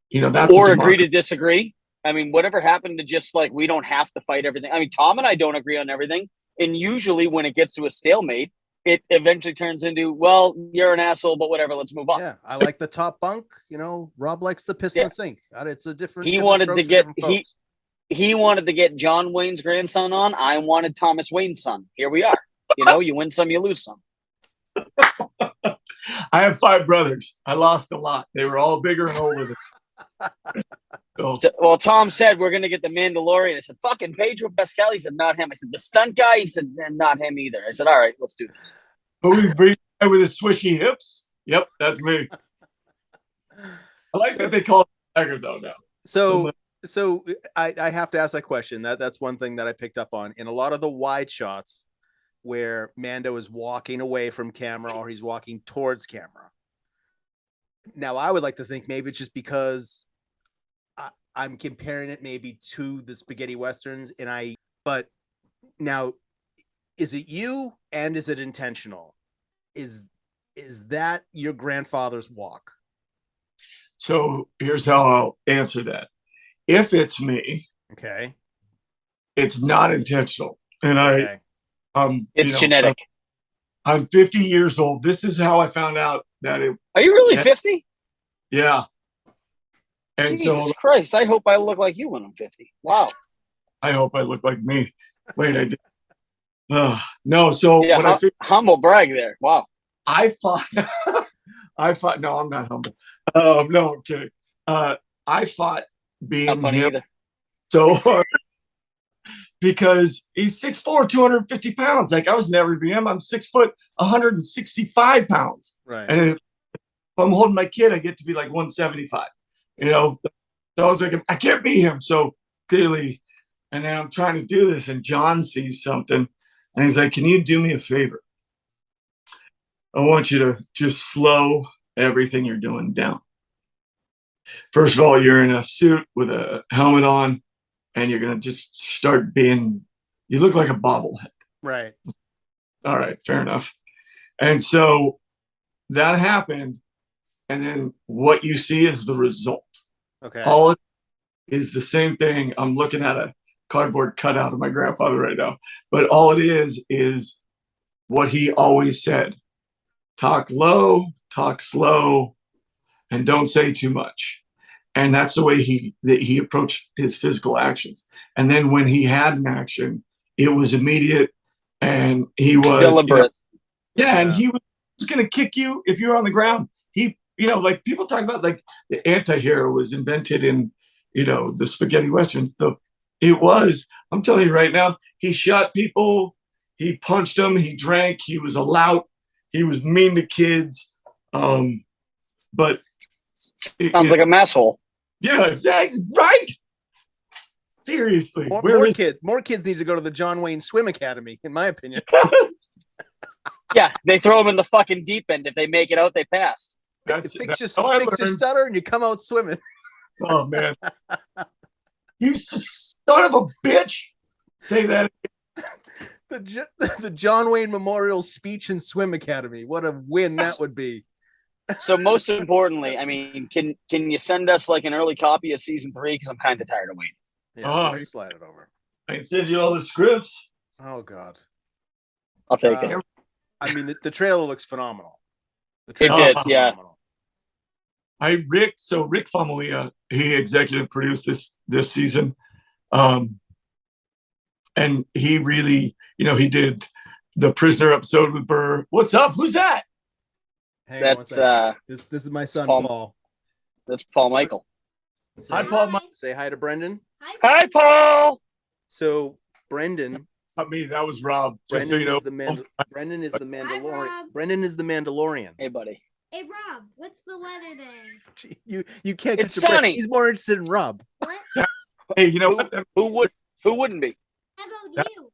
You know, that's or agree to disagree. I mean, whatever happened to just like, we don't have to fight everything. I mean, Tom and I don't agree on everything. And usually when it gets to a stalemate, it eventually turns into, well, you're an asshole, but whatever, let's move on. Yeah, I like the top bunk. You know, Rob likes the piss in the sink. It's a different. He different wanted strokes to for get different folks. he wanted to get John Wayne's grandson on. I wanted Thomas Wayne's son. Here we are. You know, you win some, you lose some. I have 5 brothers. I lost a lot. They were all bigger and older than me. So, Well, Tom said we're going to get the Mandalorian. I said, fucking Pedro Pascal. He said, not him. I said, the stunt guy. He said, not him either. I said, all right, let's do this. but we bring with his swishy hips. Yep, that's me. I like that they call it tiger though now. So I have to ask that question. That's one thing that I picked up on in a lot of the wide shots where Mando is walking away from camera or he's walking towards camera. Now, I would like to think maybe it's just because I'm comparing it maybe to the spaghetti westerns, but now, is it you and is it intentional? Is that your grandfather's walk? So here's how I'll answer that. If it's me, okay, it's not intentional, and okay. It's genetic. I'm 50 years old. This is how I found out that it. Are you really 50? Yeah. And Jesus Christ! I hope I look like you when I'm 50. Wow. I hope I look like me. Wait, I did. No. So yeah, humble brag there. Wow. I fought. No, I'm not humble. No, I'm kidding. I fought being not funny him either. so hard because he's 6'4", 250 pounds. Like I was never be him. I'm 6 foot, 165 pounds. Right. And if I'm holding my kid, I get to be like 175. You know, so I was like, I can't be him. So clearly, and then I'm trying to do this, and John sees something, and he's like, "Can you do me a favor? I want you to just slow everything you're doing down. First of all, you're in a suit with a helmet on, and you're gonna just start being. You look like a bobblehead." Right. All right, fair enough. And so that happened. And then what you see is the result. Okay. All it is the same thing. I'm looking at a cardboard cutout of my grandfather right now. But all it is what he always said. Talk low, talk slow, and don't say too much. And that's the way he approached his physical actions. And then when he had an action, it was immediate and he was deliberate. And he was going to kick you if you were on the ground. Like people talk about like the anti-hero was invented in, the spaghetti westerns. I'm telling you right now, he shot people, he punched them, he drank, he was a lout, he was mean to kids. But sounds like a masshole. Yeah, exactly. Right. Seriously. More kids need to go to the John Wayne Swim Academy, in my opinion. Yeah, they throw them in the fucking deep end. If they make it out, they pass. Fix your stutter and you come out swimming. Oh, man. You son of a bitch. Say that. The John Wayne Memorial Speech and Swim Academy. What a win that would be. So most importantly, I mean, can you send us like an early copy of season 3? Because I'm kind of tired of waiting. Yeah, just slide it over. I can send you all the scripts. Oh, God. I'll take it. I mean, the trailer looks phenomenal. It did, yeah. Rick Famuyiwa, he executive produced this season. And he really, he did the Prisoner episode with Burr. What's up? Who's that? Hey, that's this is my son Paul. That's Paul Michael. Hi, Paul. Say hi to Brendan. Hi, Paul. So Brendan. Not me. That was Rob. Brendan is the Brendan is the Mandalorian. Hi, Brendan is the Mandalorian. Hey, buddy. Hey, Rob. What's the weather day? You can't. It's sunny. He's more interested in Rob. What? Hey, you know what? Who wouldn't be? How about you?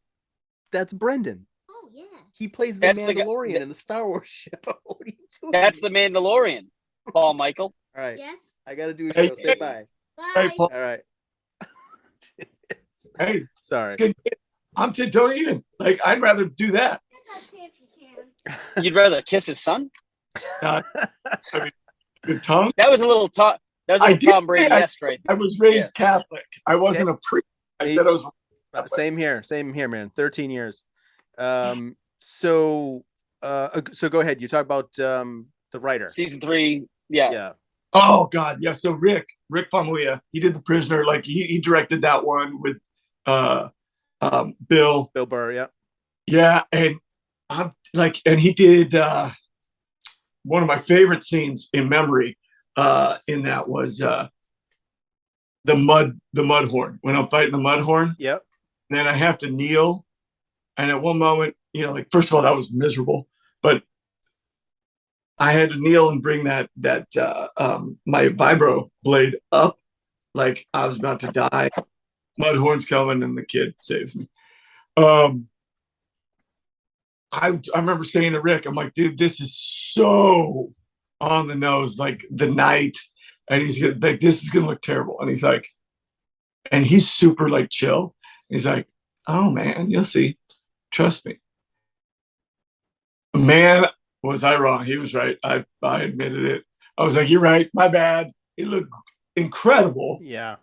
That's Brendan. Oh yeah. He plays the Mandalorian in the Star Wars ship. What are you doing? That's the Mandalorian. Paul Michael. All right. Yes. I got to do a show. Say bye. Bye. Paul. All right. Hey, sorry. Don't even like. I'd rather do that. You'd rather kiss his son? I mean, good tongue. That was a little Tom. That was a little Tom Brady-esque, right? I was raised Catholic. I wasn't a priest. I said I was. Same here, man. 13 years. So go ahead. You talk about the writer. Season 3. Yeah. Oh God, yeah. So Rick Famuyiwa, he did The Prisoner. Like he directed that one with Bill Burr. Yeah. Yeah, and I'm like, and he did one of my favorite scenes in memory. In that was the mud horn, when I'm fighting the mud horn. Yep. And then I have to kneel, and at one moment, like first of all, that was miserable, but I had to kneel and bring that my vibro blade up, like I was about to die. Mud horn's coming, and the kid saves me. I remember saying to Rick, I'm like, dude, this is so on the nose, like the night, and he's like, this is gonna look terrible, and he's like, and he's super like chill. He's like, oh man, you'll see, trust me. Man, was I wrong? He was right. I admitted it. I was like, you're right, my bad. It looked incredible. Yeah.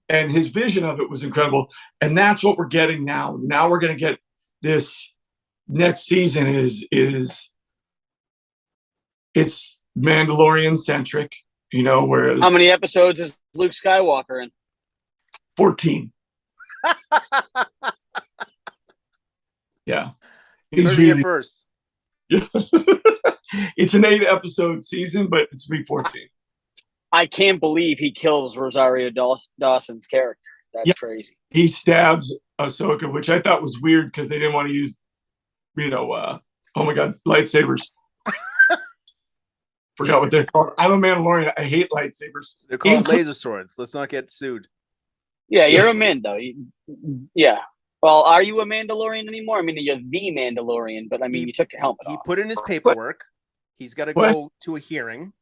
And his vision of it was incredible. And that's what we're getting now. Now we're gonna get this next season is it's Mandalorian centric, whereas how many episodes is Luke Skywalker in? 14. Yeah. He's really first. Yeah. It's an 8-episode season, but it's be 14. I can't believe he kills Rosario Dawson's character. That's crazy. He stabs Ahsoka, which I thought was weird because they didn't want to use, oh my God, lightsabers. Forgot what they're called. I'm a Mandalorian. I hate lightsabers. They're called laser swords. Let's not get sued. Yeah, you're a Mando. Yeah. Well, are you a Mandalorian anymore? I mean, you're the Mandalorian, but I mean, you took your helmet off. He put in his paperwork. He's got to go to a hearing.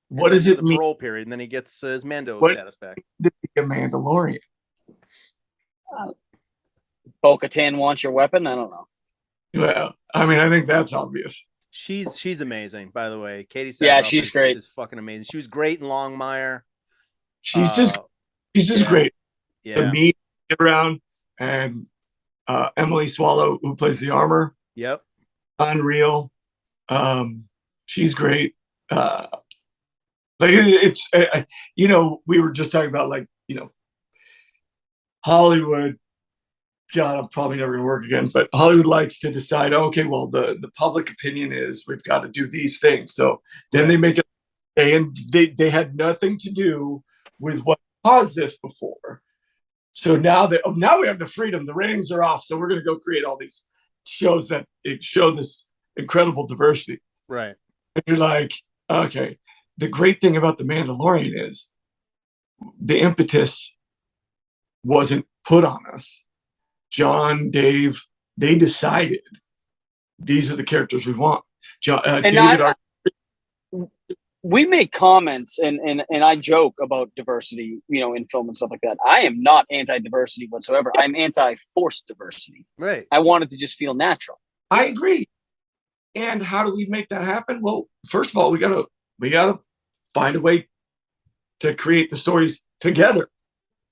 What does it mean? A parole period, and then he gets his Mando status back. To be a Mandalorian. Bo-Katan wants your weapon? I don't know. Well, I mean, I think that's obvious. She's amazing, by the way. Katie Sackhoff yeah, she's great. Is fucking amazing. She was great in Longmire. She's just great. Yeah. To meet around, and Emily Swallow, who plays the armor. Yep. Unreal. She's great. Like it's we were just talking about Hollywood. God, I'm probably never going to work again, but Hollywood likes to decide, okay, well, the public opinion is we've got to do these things. So then they make it, and they had nothing to do with what caused this before. So now we have the freedom. The ratings are off, so we're going to go create all these shows that show this incredible diversity. Right. And you're like, okay. The great thing about The Mandalorian is the impetus wasn't put on us. John, Dave, they decided these are the characters we want. We make comments and I joke about diversity, in film and stuff like that. I am not anti-diversity whatsoever. I'm anti-forced diversity. Right. I want it to just feel natural. I agree. And how do we make that happen? Well, first of all, we gotta find a way to create the stories together.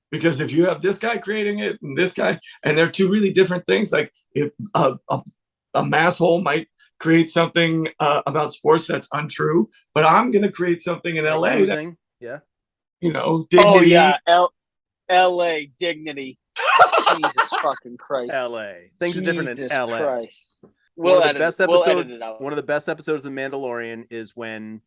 Because if you have this guy creating it and this guy, and they're two really different things, like if a mass hole might create something about sports that's untrue, but I'm going to create something in LA. Dignity. Oh, yeah. LA dignity. Jesus fucking Christ. LA. Things are different in LA. Christ. One of the best episodes of The Mandalorian is when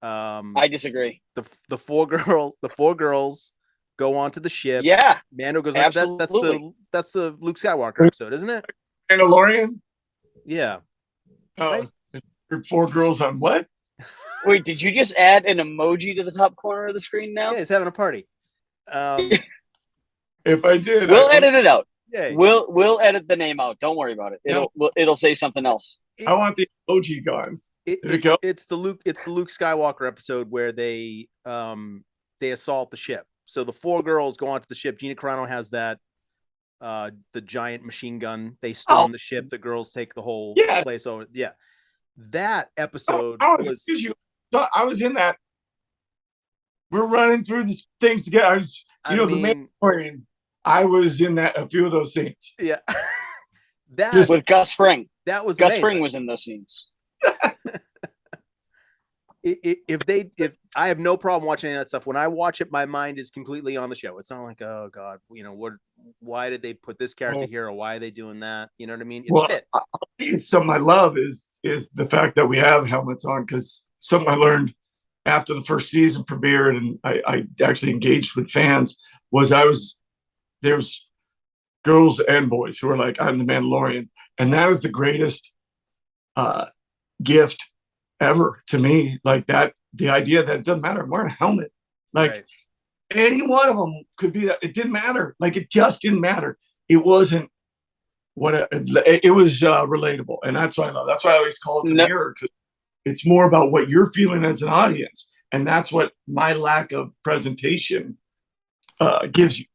I disagree. The four girls go onto the ship. Yeah. Mando goes on. That's the Luke Skywalker episode, isn't it? Mandalorian? Yeah. Oh, right? 4 girls on what? Wait, did you just add an emoji to the top corner of the screen now? Yeah, he's having a party. If I did, we'll edit it out. Yeah. We'll edit the name out. Don't worry about it. It'll say something else. I want the emoji gone. It's the Luke Skywalker episode where they assault the ship. so the 4 girls go onto the ship. Gina Carano has that the giant machine gun. They storm the ship. The girls take the whole place over. Yeah. That episode was I was in that. We're running through the things together. The Mandalorian. I was in that a few of those scenes. Yeah. That with Gus Fring. That was Gus amazing. Fring was in those scenes. If I have no problem watching any of that stuff. When I watch it, my mind is completely on the show. It's not like, oh God, why did they put this character here, or why are they doing that? You know what I mean? It's something I love is the fact that we have helmets on, because something I learned after the first season premiered, and I actually engaged with fans, there's girls and boys who are like, I'm the Mandalorian. And that is the greatest gift ever to me. Like that, the idea that it doesn't matter, I'm wearing a helmet. Like any one of them could be that. It didn't matter. Like it just didn't matter. It wasn't it was relatable. And that's why I love. That's why I always call it the mirror, because it's more about what you're feeling as an audience. And that's what my lack of presentation gives you.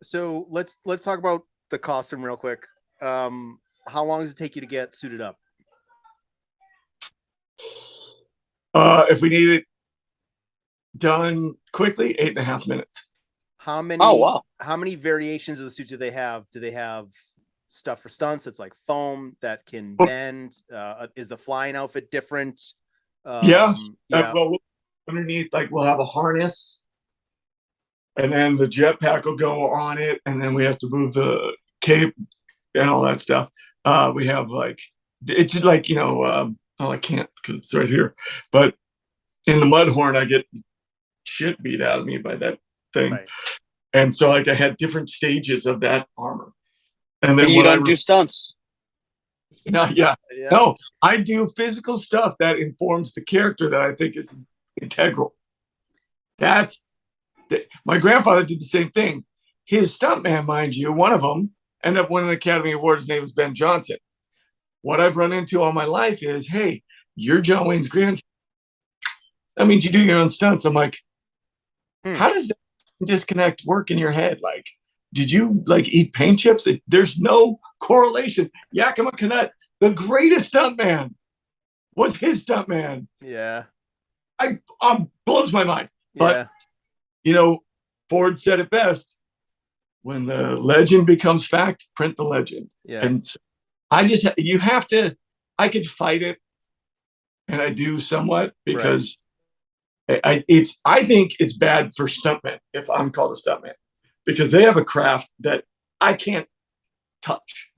So let's talk about the costume real quick. How long does it take you to get suited up? If we need it done quickly, 8.5 minutes. How many variations of the suit do they have? Do they have stuff for stunts that's like foam that can bend? Is the flying outfit different? Well, underneath, like, we'll have a harness, and then the jetpack will go on it, and then we have to move the cape and all that stuff. We have it's just like, I can't because it's right here, but in the Mudhorn, I get shit beat out of me by that thing. Right. And so I had different stages of that armor. And then you don't do stunts. No, no, I do physical stuff that informs the character that I think is integral. My grandfather did the same thing. His stuntman, mind you, one of them ended up winning an Academy Award. His name was Ben Johnson. What I've run into all my life is, hey, you're John Wayne's grandson. That means you do your own stunts. I'm like, how does that disconnect work in your head? Like, did you eat paint chips? There's no correlation. Yakima Canutt, the greatest stuntman, was his stuntman. Yeah. Blows my mind. But, Ford said it best. When the legend becomes fact, print the legend. Yeah. And so I could fight it, and I do somewhat, because I think it's bad for stuntmen if I'm called a stuntman, because they have a craft that I can't touch.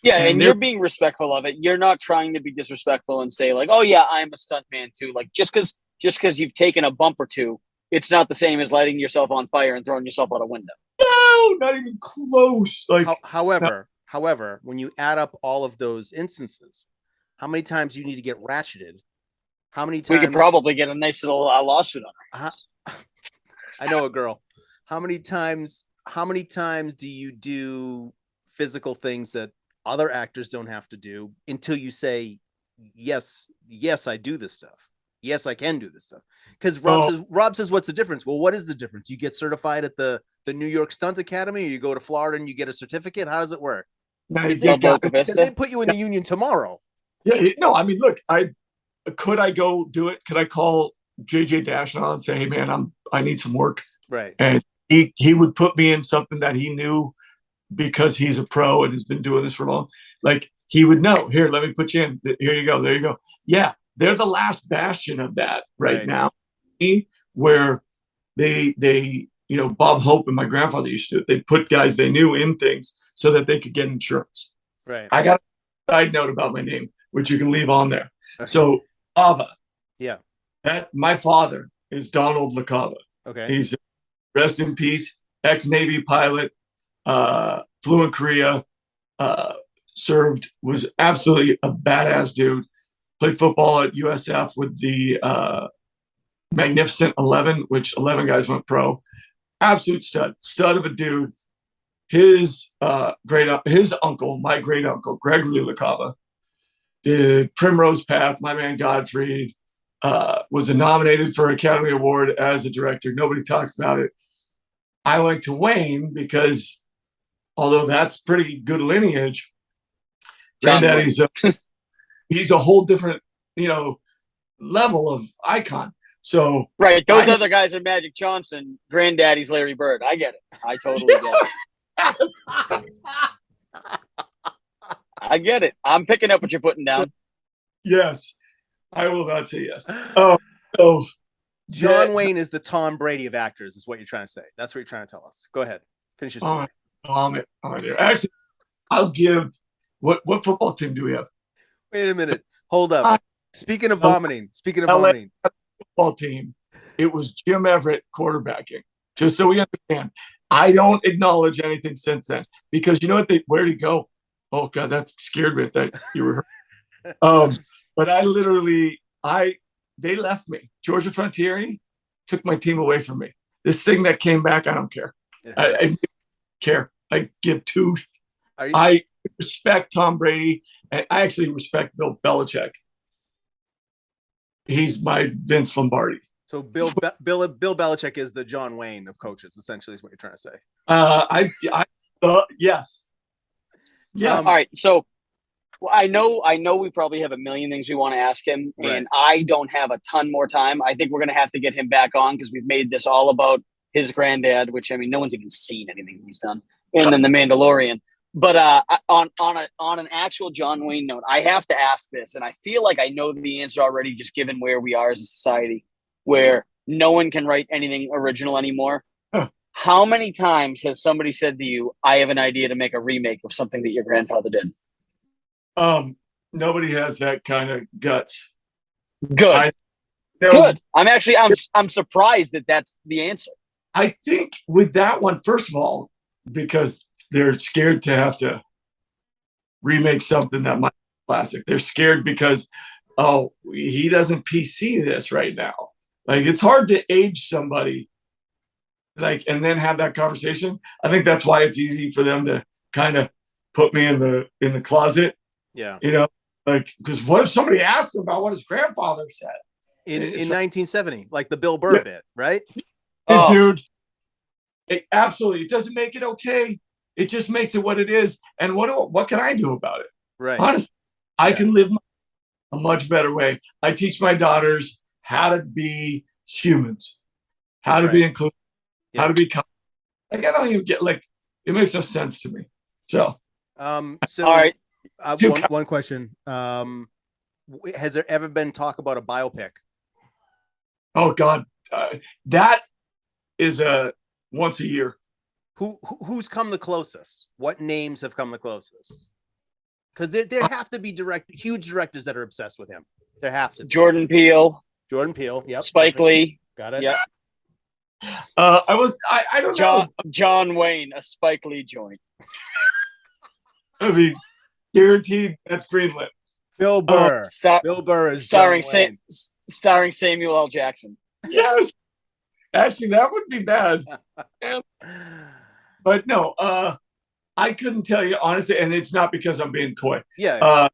Yeah, and you're being respectful of it. You're not trying to be disrespectful and say like, "Oh yeah, I'm a stuntman too." Like just because you've taken a bump or two, it's not the same as lighting yourself on fire and throwing yourself out a window. No, not even close. However, when you add up all of those instances, how many times you need to get ratcheted? How many times we could probably get a nice little lawsuit on her. I know a girl. How many times do you do physical things that other actors don't have to do until you say, yes, I do this stuff. Yes, I can do this stuff. Because Rob says, what's the difference? Well, what is the difference? You get certified at the New York Stunt Academy, or you go to Florida and you get a certificate? How does it work? They put you in the union tomorrow. Yeah, no, I mean, look, could I go do it? Could I call JJ Dashnaw and say, hey man, I need some work? Right. And he would put me in something that he knew, because he's a pro and has been doing this for long. Like, he would know, here, let me put you in. Here you go. There you go. Yeah. They're the last bastion of that right now, where they Bob Hope and my grandfather used to, they put guys they knew in things so that they could get insurance. Right. I got a side note about my name, which you can leave on there. So Ava. Yeah. My father is Donald LaCava. Okay. He's, rest in peace, ex-Navy pilot, flew in Korea, served, was absolutely a badass dude. Played football at USF with the Magnificent 11, which 11 guys went pro. Absolute stud of a dude. His uncle, my great uncle, Gregory LaCava, did Primrose Path, my man Godfrey, was nominated for Academy Award as a director. Nobody talks about it. I went to Wayne because, although that's pretty good lineage, Granddaddy's he's a whole different, level of icon. So right, those other guys are Magic Johnson. Granddaddy's Larry Bird. I get it. I totally get it. I get it. I'm picking up what you're putting down. Yes, I will not say yes. So John Wayne is the Tom Brady of actors, is what you're trying to say. That's what you're trying to tell us. Go ahead. Finish your story. Actually, I'll give. What football team do we have? Wait a minute. Hold up. Speaking of vomiting. Football team. It was Jim Everett quarterbacking. Just so we understand, I don't acknowledge anything since then because you know what? Where'd he go? Oh God, that scared me. That you were. But I literally, they left me. Georgia Frontiere took my team away from me. This thing that came back, I don't care. I don't care. I give two. I respect Tom Brady, and I actually respect Bill Belichick. He's my Vince Lombardi. So Bill Belichick is the John Wayne of coaches, essentially, is what you're trying to say. Yes. All right. So I know we probably have a million things we want to ask him, and I don't have a ton more time. I think we're going to have to get him back on because we've made this all about his granddad, which, I mean, no one's even seen anything he's done. And then the Mandalorian. But on an actual John Wayne note, I have to ask this, and I feel like I know the answer already, just given where we are as a society, where no one can write anything original anymore. Huh. How many times has somebody said to you, "I have an idea to make a remake of something that your grandfather did"? Nobody has that kind of guts. Good. Good. I'm surprised that that's the answer. I think with that one, first of all, because they're scared to have to remake something that might be classic. They're scared because, he doesn't PC this right now. Like, it's hard to age somebody, and then have that conversation. I think that's why it's easy for them to kind of put me in the closet. Yeah. Because what if somebody asks him about what his grandfather said in 1970, like the Bill Burr bit, right? Dude, absolutely. It doesn't make it okay. It just makes it what it is. And what can I do about it? Right. Honestly, I can live a much better way. I teach my daughters how to be humans, how to be inclusive, how to be kind. I don't even get it makes no sense to me. So, all right. One question. Has there ever been talk about a biopic? Oh God, that is once a year. Who's come the closest? What names have come the closest? Because there have to be huge directors that are obsessed with him. There have to be. Jordan Peele. Yep. Spike Lee. Got it. Yep. I don't know. John Wayne, a Spike Lee joint. I mean, guaranteed that's greenlit. Bill Burr. Bill Burr is starring Samuel L. Jackson. Yes. Actually, that wouldn't be bad. But no, I couldn't tell you honestly, and it's not because I'm being coy. Yeah.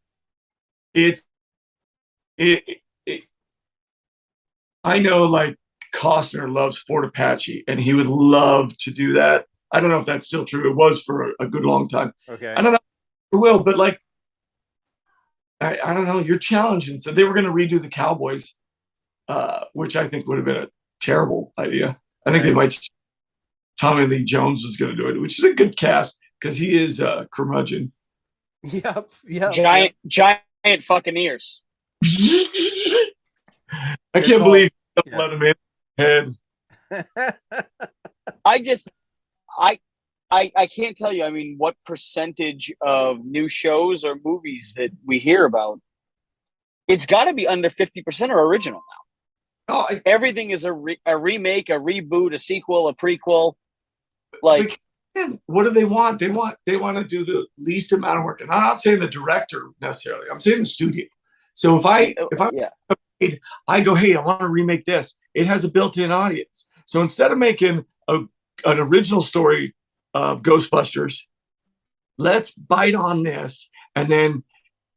I know Costner loves Fort Apache, and he would love to do that. I don't know if that's still true. It was for a good long time. Okay. I don't know if it will, but I don't know. You're challenging. So they were going to redo the Cowboys, which I think would have been a terrible idea. I think they might. Tommy Lee Jones was going to do it, which is a good cast because he is a curmudgeon. Yep. Giant fucking ears. I can't believe you let him in head. I can't tell you. I mean, what percentage of new shows or movies that we hear about? It's got to be under 50% are original now. Everything is a remake, a reboot, a sequel, a prequel. What do they want? They want to do the least amount of work. And I'm not saying the director necessarily. I'm saying the studio. So if I go, hey, I want to remake this. It has a built-in audience. So instead of making an original story of Ghostbusters, let's bite on this, and then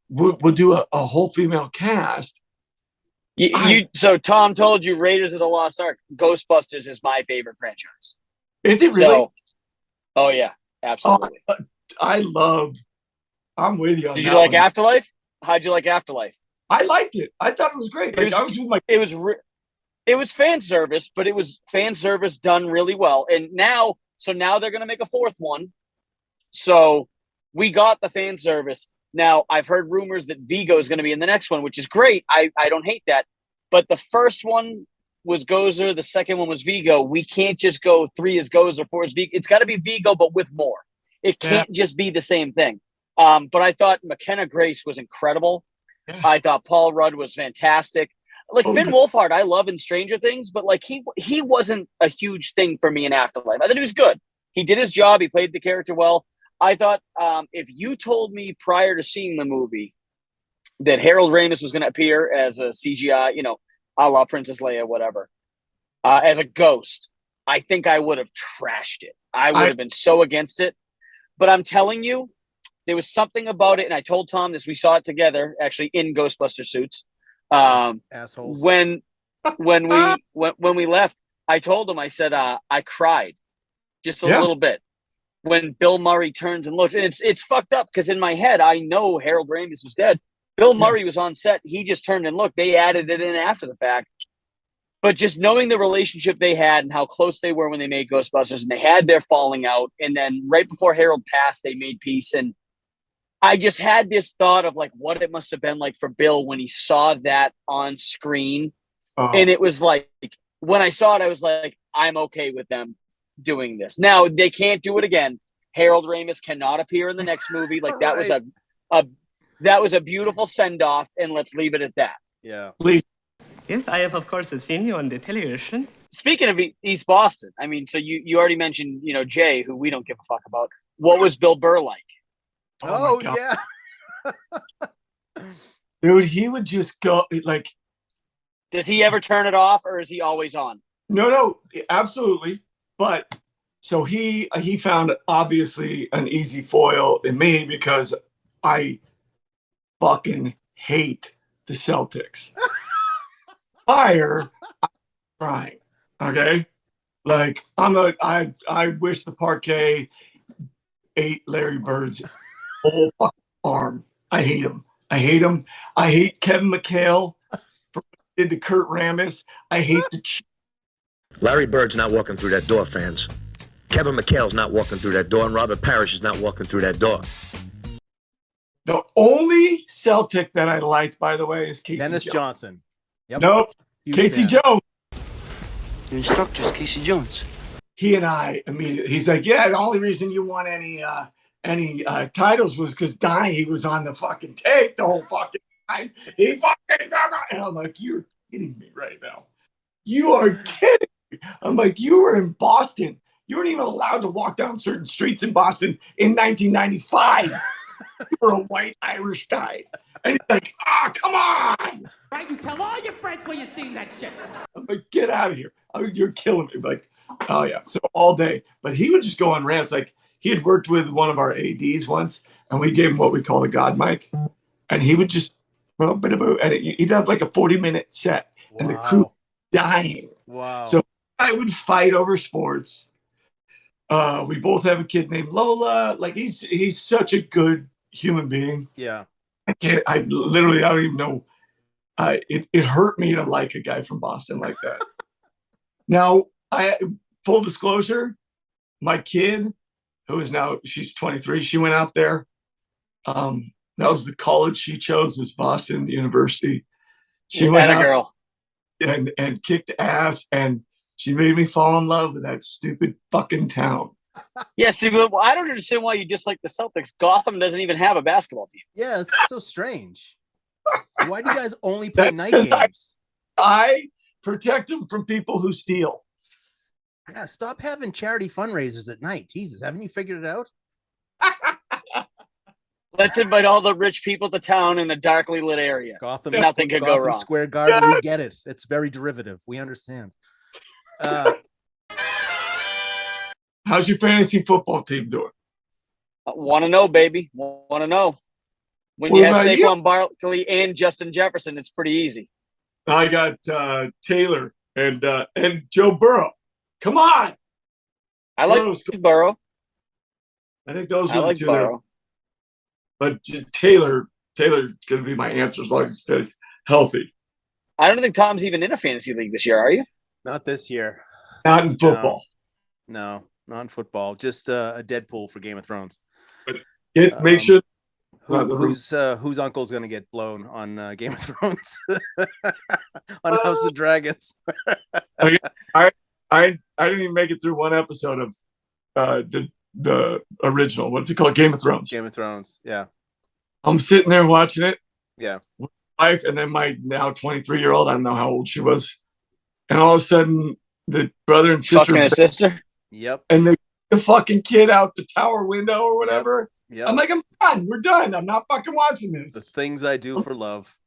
we'll do a whole female cast So Tom told you Raiders of the Lost Ark. Ghostbusters is my favorite franchise. Is it really? So, oh yeah, absolutely. I'm with you on that. Did you like one. Afterlife? How'd you like Afterlife? I liked it. I thought it was great. It was fan service, but it was fan service done really well. And now they're going to make a fourth one. So we got the fan service. Now I've heard rumors that Vigo is going to be in the next one, which is great. I don't hate that. But the first one was Gozer. The second one was Vigo. We can't just go 3 is Gozer, 4 is Vigo. It's got to be Vigo, but with more. It can't just be the same thing. But I thought McKenna Grace was incredible. Yeah. I thought Paul Rudd was fantastic. Like Finn Wolfhard, I love in Stranger Things, but like he wasn't a huge thing for me in Afterlife. I thought he was good. He did his job. He played the character well. I thought if you told me prior to seeing the movie that Harold Ramis was going to appear as a CGI, a la Princess Leia, whatever, as a ghost, I think I would have trashed it. I would have been so against it. But I'm telling you, there was something about it, and I told Tom this. We saw it together, actually, in Ghostbuster suits. Assholes. When we left, I told him, I said, I cried just a little bit when Bill Murray turns and looks. And it's fucked up because in my head, I know Harold Ramis was dead. Bill Murray was on set. He just turned and looked. They added it in after the fact. But just knowing the relationship they had and how close they were when they made Ghostbusters, and they had their falling out, and then right before Harold passed, they made peace. And I just had this thought of like what it must have been like for Bill when he saw that on screen. And it was like, when I saw it, I was like, I'm okay with them doing this. Now they can't do it again. Harold Ramis cannot appear in the next movie. Like that was a beautiful send off, and let's leave it at that. Yeah. Please. Yes, I have, of course, seen you on the television. Speaking of East Boston, I mean, so you already mentioned, Jay, who we don't give a fuck about. What was Bill Burr like? Oh yeah. Dude, he would just go like. Does he ever turn it off, or is he always on? No, absolutely. But so he found obviously an easy foil in me because I fucking hate the Celtics. I'm crying. Okay, like I wish the parquet ate Larry Bird's whole fucking arm. I hate him. I hate Kevin McHale for what he did to Kurt Ramis. I hate the. Larry Bird's not walking through that door, fans. Kevin McHale's not walking through that door, and Robert Parrish is not walking through that door. The only Celtic that I liked, by the way, is Casey Dennis Jones. Johnson. Yep. Nope. Casey Jones. Your instructor's Casey Jones. He and I immediately, he's like, yeah, the only reason you won any titles was because Donnie was on the fucking tape the whole fucking time. He fucking, and I'm like, you're kidding me right now. You are kidding me. I'm like, you were in Boston. You weren't even allowed to walk down certain streets in Boston in 1995. You were a white Irish guy. And he's like, come on. Right, you tell all your friends where you seen that shit. I'm like, get out of here. You're killing me. I'm like, oh yeah. So all day. But he would just go on rants. Like he had worked with one of our ADs once, and we gave him what we call a God mic. And he would just, and he'd have like a 40-minute set. Wow. And the crew dying. Wow. So I would fight over sports. We both have a kid named Lola. Like he's such a good human being. Yeah. I don't even know. It hurt me to like a guy from Boston like that. Now, full disclosure, my kid, who is now, she's 23, she went out there. That was the college she chose, was Boston University. She went out girl. and kicked ass, and she made me fall in love with that stupid fucking town. Yeah, see, but I don't understand why you dislike the Celtics. Gotham doesn't even have a basketball team. Yeah, it's so strange. Why do you guys only play night games? I protect them from people who steal. Yeah, stop having charity fundraisers at night. Jesus, haven't you figured it out? Let's invite all the rich people to town in a darkly lit area. Nothing could go wrong. Square Garden, we get it. It's very derivative. We understand. How's your fantasy football team doing? Want to know, baby. Want to know. When you have Saquon Barkley and Justin Jefferson, it's pretty easy. I got Taylor and Joe Burrow. Come on. I like Burrow. I think those I were like the two Burrow. But Taylor's going to be my answer as long as he stays healthy. I don't think Tom's even in a fantasy league this year, are you? Not this year. Not in football. No, not in football. Just a Deadpool for Game of Thrones. But make sure whose uncle's going to get blown on Game of Thrones on House of Dragons. I didn't even make it through one episode of the original. What's it called? Game of Thrones. Game of Thrones. Yeah. I'm sitting there watching it. Yeah. With my wife, and then my now 23-year-old. I don't know how old she was, and all of a sudden the brother and sister, fucking a sister. Yep. And the fucking kid out the tower window or whatever. Yep. I'm like, I'm done. We're done. I'm not fucking watching this. The things I do for love.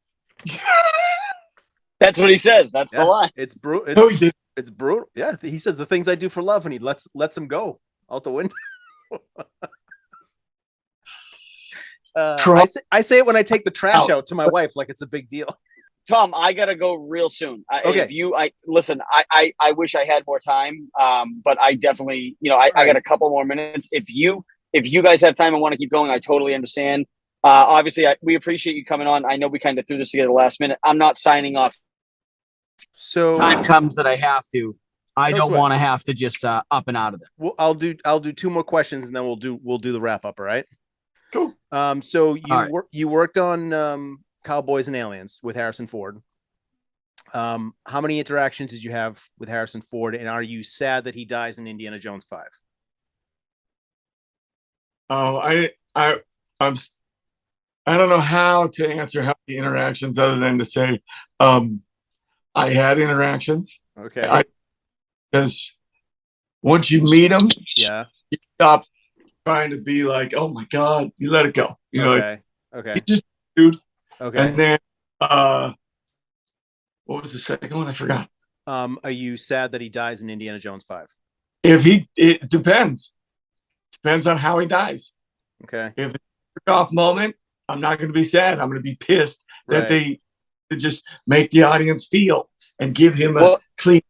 That's what he says. That's the line. It's brutal. No, he did. It's brutal. Yeah, he says the things I do for love, and he lets him go out the window. I say it when I take the trash out to my wife, like it's a big deal. Tom, I gotta go real soon. Okay. Listen. I wish I had more time. But I definitely, I got a couple more minutes. If you guys have time and want to keep going, I totally understand. Obviously, we appreciate you coming on. I know we kind of threw this together last minute. I'm not signing off. So time comes that I have to. I don't want to have to just up and out of it. Well, I'll do two more questions and then we'll do the wrap up. All right. Cool. So you worked on Cowboys and Aliens with Harrison Ford. How many interactions did you have with Harrison Ford, and are you sad that he dies in Indiana Jones 5? I don't know how to answer how many interactions other than to say I had interactions. Okay. Because once you meet him, yeah, you stop trying to be like, oh my God, you let it go. You know, okay. Okay. He's just dude. Okay. And then what was the second one? I forgot. Are you sad that he dies in Indiana Jones 5? It depends. Depends on how he dies. Okay. If it's a off moment, I'm not going to be sad. I'm going to be pissed that they just make the audience feel and give him a clean.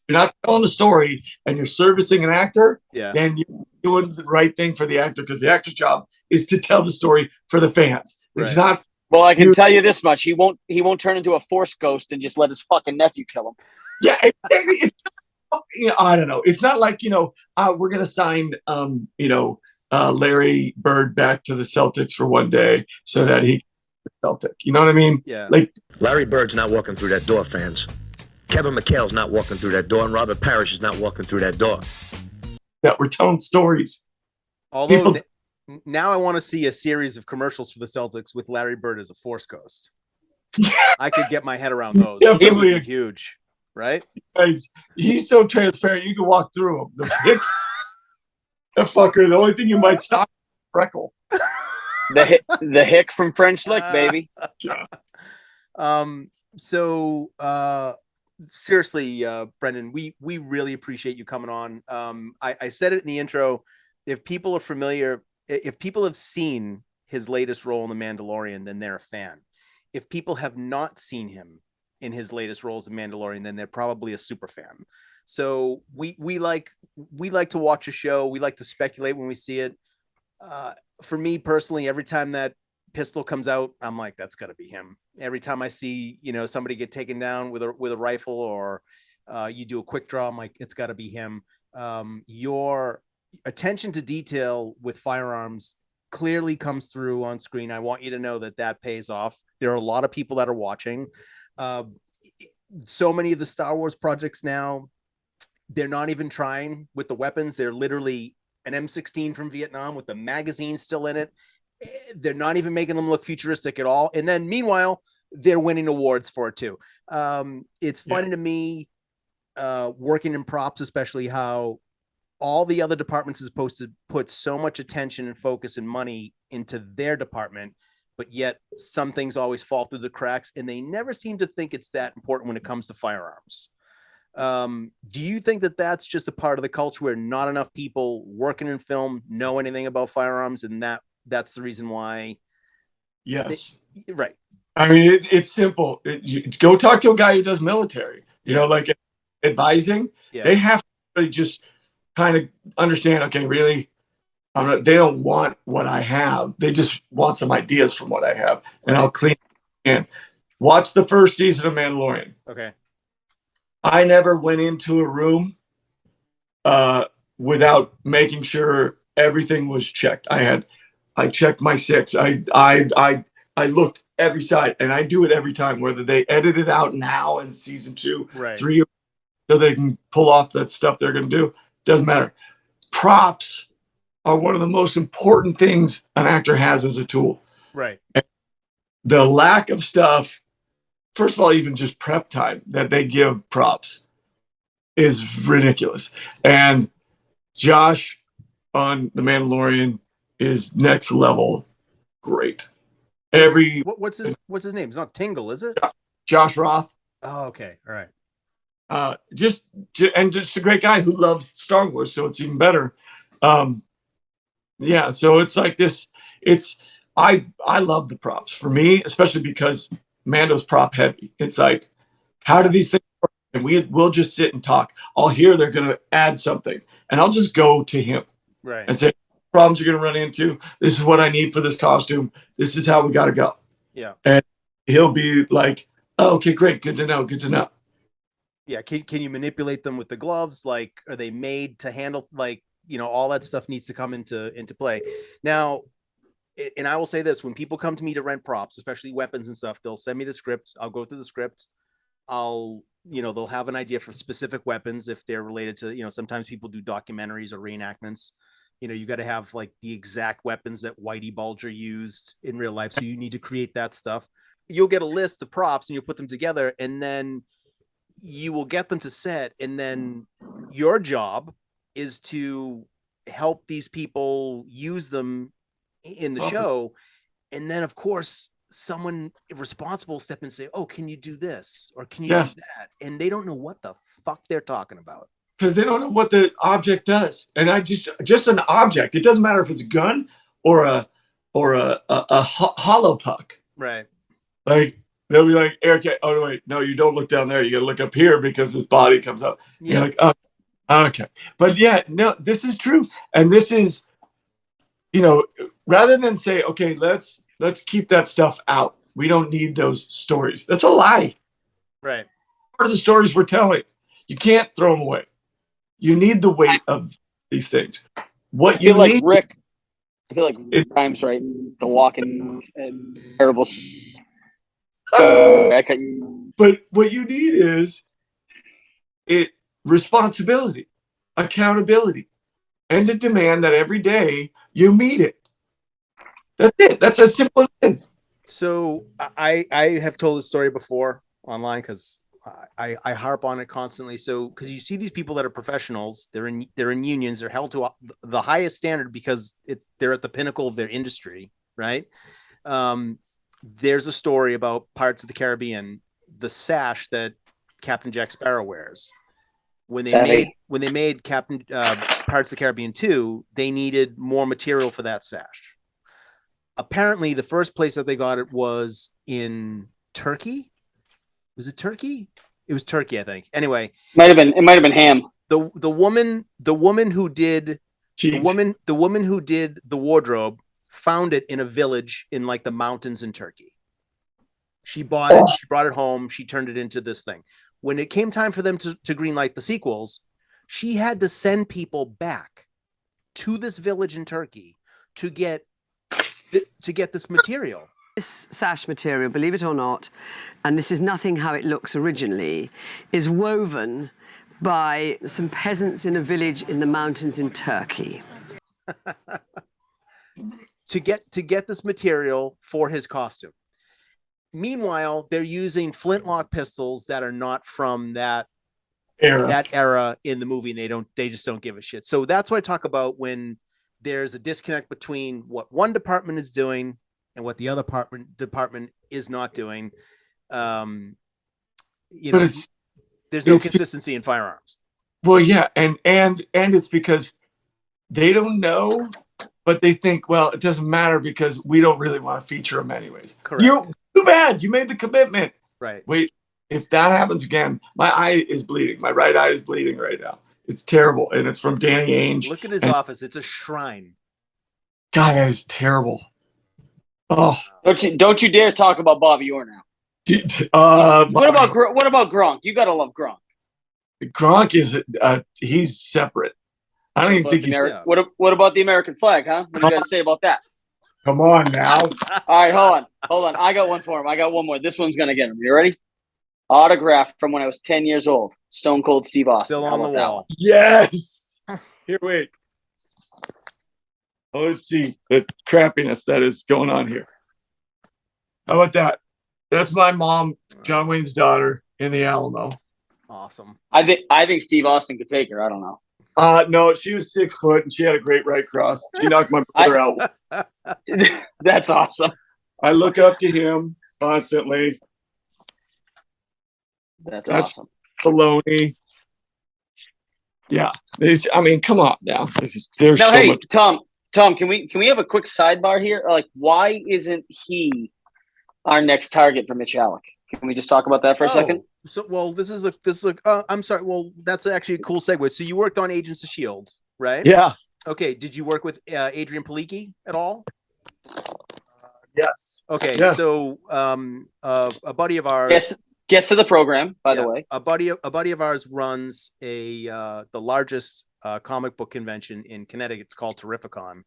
You're not telling the story and you're servicing an actor, then you're doing the right thing for the actor, because the actor's job is to tell the story for the fans. It's not. Well, I can tell you this much: he won't turn into a Force ghost and just let his fucking nephew kill him. Yeah, exactly. I don't know. It's not like we're gonna sign Larry Bird back to the Celtics for one day so that he Celtic. You know what I mean? Yeah. Like Larry Bird's not walking through that door, fans. Kevin McHale's not walking through that door, and Robert Parrish is not walking through that door. That we're telling stories. Although now I want to see a series of commercials for the Celtics with Larry Bird as a Force ghost. I could get my head around those. Those would be huge, right? Guys, he's so transparent. You can walk through him. The fucker. The only thing you might stop is freckle. The hick from French Lick, baby. Seriously, Brendan, we really appreciate you coming on. I said it in the intro. If people are familiar, if people have seen his latest role in The Mandalorian, then they're a fan. If people have not seen him in his latest role as The Mandalorian, then they're probably a super fan. So we like to watch a show. We like to speculate when we see it. For me personally, every time that pistol comes out, I'm like, that's got to be him. Every time I see somebody get taken down with a rifle, or you do a quick draw, I'm like, it's got to be him. Your attention to detail with firearms clearly comes through on screen. I want you to know that pays off. There are a lot of people that are watching. So many of the Star Wars projects now, they're not even trying with the weapons. They're literally an M16 from Vietnam with the magazine still in it. They're not even making them look futuristic at all. And then meanwhile, they're winning awards for it too. It's funny to me, working in props, especially, how all the other departments is supposed to put so much attention and focus and money into their department, but yet some things always fall through the cracks, and they never seem to think it's that important when it comes to firearms. Do you think that that's just a part of the culture where not enough people working in film know anything about firearms, and that's the reason why? Yes. Right. I mean, it's simple. You go talk to a guy who does military. You know, like advising. Yeah. They have to really just kind of understand. Okay, really, they don't want what I have. They just want some ideas from what I have, and I'll clean it in. Watch the first season of Mandalorian. Okay. I never went into a room without making sure everything was checked. I checked my six. I looked every side, and I do it every time, whether they edit it out now in season 2, Right. 3, so they can pull off that stuff they're going to do. Doesn't matter. Props are one of the most important things an actor has as a tool. Right. And the lack of stuff, first of all, even just prep time that they give props is ridiculous. And Josh on The Mandalorian is next level great. What's his name? It's not Tingle, is it? Josh Roth. Oh, okay. All right. Just a great guy who loves Star Wars, so it's even better. Yeah, so it's like this. I love the props. For me, especially because Mando's prop heavy. It's like, how do these things work? And we'll just sit and talk. I'll hear they're going to add something, and I'll just go to him and say, problems you're going to run into. This is what I need for this costume. This is how we got to go. Yeah. And he'll be like, oh, okay, great. Good to know. Good to know. Yeah. Can you manipulate them with the gloves? Like, are they made to handle, like, all that stuff needs to come into play. Now, and I will say this, when people come to me to rent props, especially weapons and stuff, they'll send me the script. I'll go through the script. They'll have an idea for specific weapons if they're related to, sometimes people do documentaries or reenactments. You got to have like the exact weapons that Whitey Bulger used in real life. So you need to create that stuff. You'll get a list of props and you'll put them together, and then you will get them to set. And then your job is to help these people use them in the show. And then of course, someone responsible step in and say, oh, can you do this? Or can you do that? And they don't know what the fuck they're talking about. Because they don't know what the object does. And I just an object. It doesn't matter if it's a gun or a hollow puck. Right. Like they'll be like, Eric, oh wait, no, you don't look down there. You gotta look up here because this body comes up. Yeah. You're like, oh, okay. But yeah, no, this is true. And this is, rather than say, okay, let's keep that stuff out. We don't need those stories. That's a lie. Right. Part of the stories we're telling. You can't throw them away. You need the weight of these things. What you need, Rick. I feel like Rhymes right. The walking terrible. But what you need is responsibility, accountability, and a demand that every day you meet it. That's it. That's as simple as it is. So I have told this story before online because I harp on it constantly. So, because you see these people that are professionals, they're in unions, they're held to the highest standard because they're at the pinnacle of their industry, right? There's a story about Pirates of the Caribbean, the sash that Captain Jack Sparrow wears. When they made Pirates of the Caribbean 2, they needed more material for that sash. Apparently, the first place that they got it was in Turkey. Was it Turkey? It was Turkey, I think. Anyway, it might have been ham. The woman who did the wardrobe found it in a village in like the mountains in Turkey. She bought it. She brought it home. She turned it into this thing. When it came time for them to greenlight the sequels, she had to send people back to this village in Turkey to get this material. This sash material, believe it or not, and this is nothing how it looks originally, is woven by some peasants in a village in the mountains in Turkey. to get this material for his costume. Meanwhile, they're using flintlock pistols that are not from that era in the movie, and they just don't give a shit. So that's what I talk about when there's a disconnect between what one department is doing and what the other department is not doing. There's no consistency in firearms. Well, yeah, and it's because they don't know, but they think, well, it doesn't matter because we don't really want to feature them anyways. Correct. Too bad. You made the commitment. Right. Wait, if that happens again, my eye is bleeding. My right eye is bleeding right now. It's terrible. And it's from Danny Ainge. Look at his and, office. It's a shrine. God, that is terrible. Oh. Don't you dare talk about Bobby Orr now. What about Gronk? You gotta love Gronk. Gronk is he's separate. I don't even think he's. What about the American flag, huh? What do you got to say about that? Come on now. All right, hold on. I got one for him. I got one more. This one's gonna get him. You ready? Autograph from when I was 10 years old. Stone Cold Steve Austin. Still on the wall. Yes. Here, wait. Oh, let's see the crappiness that is going on here. How about that? That's my mom, John Wayne's daughter, in the Alamo. Awesome. I think Steve Austin could take her. I don't know. No, she was 6 foot and she had a great right cross. She knocked my brother out. That's awesome. I look up to him constantly. That's awesome. Baloney. Yeah. I mean, come on now. There's now, so hey, much. Tom, can we have a quick sidebar here? Like, why isn't he our next target for Mitch Alec? Can we just talk about that for a second? So, well, this is I'm sorry. Well, that's actually a cool segue. So you worked on Agents of S.H.I.E.L.D., right? Yeah. Okay. Did you work with Adrian Palicki at all? Yes. Okay. Yeah. So, a buddy of ours. Guest to the program, by the way. A buddy of ours runs the largest comic book convention in Connecticut. It's called Terrificon.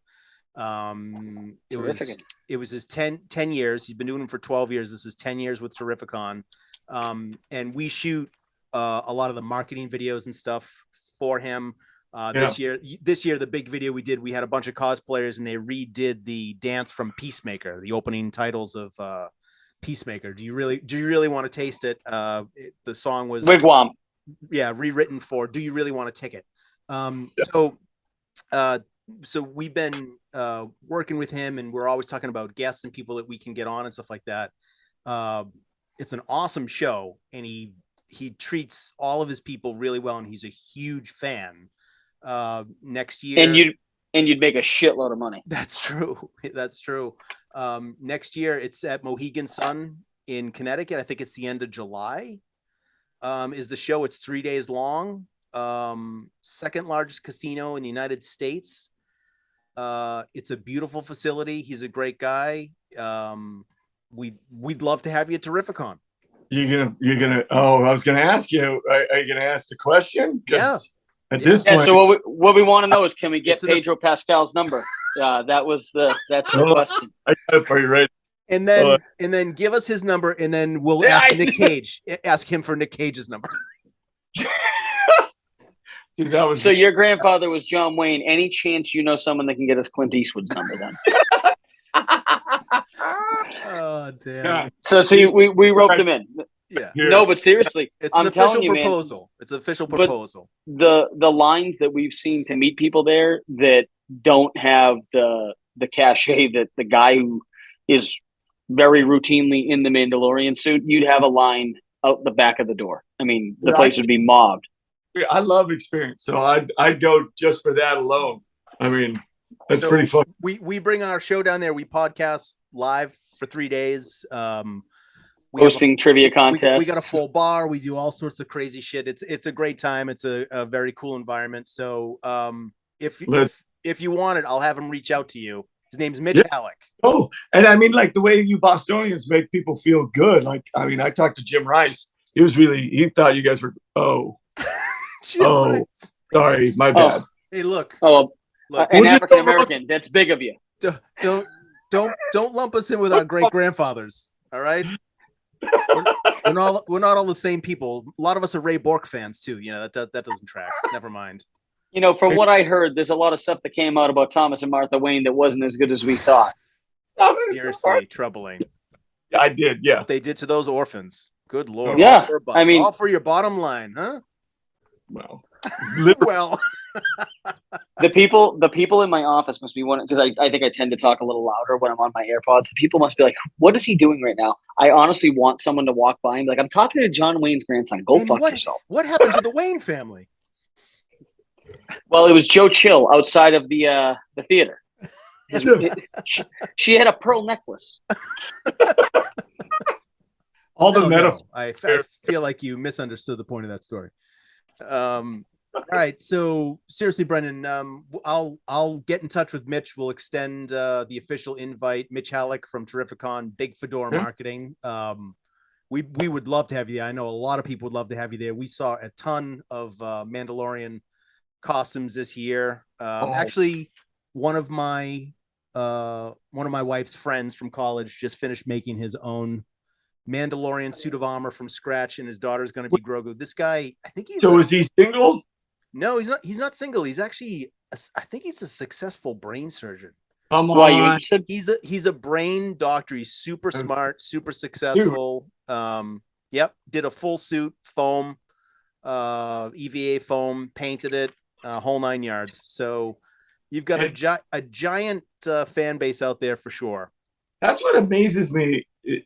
It was his 10 years. He's been doing them for 12 years. This is 10 years with Terrificon. And we shoot a lot of the marketing videos and stuff for him. This year, the big video we had a bunch of cosplayers and they redid the dance from Peacemaker, the opening titles of Peacemaker. Do you really want to taste it? The song was Wigwam. Yeah, rewritten for Do You Really Want a Ticket? So we've been working with him and we're always talking about guests and people that we can get on and stuff like that. It's an awesome show and he treats all of his people really well and he's a huge fan. Next year and you'd make a shitload of money. That's true. Next year it's at Mohegan Sun in Connecticut. I think it's the end of July. Is the show. It's 3 days long. Second largest casino in the United States. It's a beautiful facility. He's a great guy. We'd love to have you at Terrificon. You're gonna. Oh, I was gonna ask you. Are you gonna ask the question? Yeah. At this point, so what we want to know is, can we get Pedro Pascal's number? That's the question. I got it for you right. And then give us his number, and then we'll ask Nick Cage. Ask him for Nick Cage's number. Dude, that was so. Your grandfather was John Wayne. Any chance you know someone that can get us Clint Eastwood's number? Then. Oh damn! Yeah. So see, we roped him in. Yeah. No, but seriously, I'm telling you, proposal. Man, it's an official proposal. The lines that we've seen to meet people there that don't have the cachet that the guy who is very routinely in the Mandalorian suit, you'd have a line out the back of the door. I mean, the place would be mobbed. I love experience, so I'd go just for that alone. I mean, that's pretty fun. We bring our show down there. We podcast live for 3 days. Hosting trivia contests. We got a full bar. We do all sorts of crazy shit. It's a great time. It's a very cool environment. So if you want it, I'll have him reach out to you. His name's Mitch Alec. Oh, and I mean, like the way you Bostonians make people feel good. Like, I mean, I talked to Jim Rice. He thought you guys were sorry, my bad. Hey, look. An African American. That's big of you. Don't lump us in with our great grandfathers. All right. We're not all the same people. A lot of us are Ray Bork fans too. You know, that doesn't track. Never mind. You know, from what I heard, there's a lot of stuff that came out about Thomas and Martha Wayne that wasn't as good as we thought. Seriously, troubling. I did, yeah. What they did to those orphans. Good Lord. Yeah, I mean, all for your bottom line, huh? Well, well. The people in my office must be one, because I think I tend to talk a little louder when I'm on my AirPods. The people must be like, "What is he doing right now?" I honestly want someone to walk by and be like, "I'm talking to John Wayne's grandson. Go fuck yourself." What happened to the Wayne family? Well, it was Joe Chill outside of the theater. She had a pearl necklace. All the No, metaphors. no. I feel like you misunderstood the point of that story. All right. So seriously, Brendan, I'll get in touch with Mitch. We'll extend the official invite. Mitch Halleck from Terrificon, Big Fedora Marketing. We would love to have you there. I know a lot of people would love to have you there. We saw a ton of Mandalorian costumes this year. Actually, one of my wife's friends from college just finished making his own Mandalorian suit of armor from scratch, and his daughter's going to be Grogu. This guy, I think he's. So is he single? No, he's not. He's not single. He's actually, I think he's a successful brain surgeon. Come on. Why, you interested? He's a brain doctor. He's super smart, super successful. Yep. Did a full suit, foam, EVA foam, painted it, whole 9 yards. So you've got a giant fan base out there for sure. That's what amazes me. Is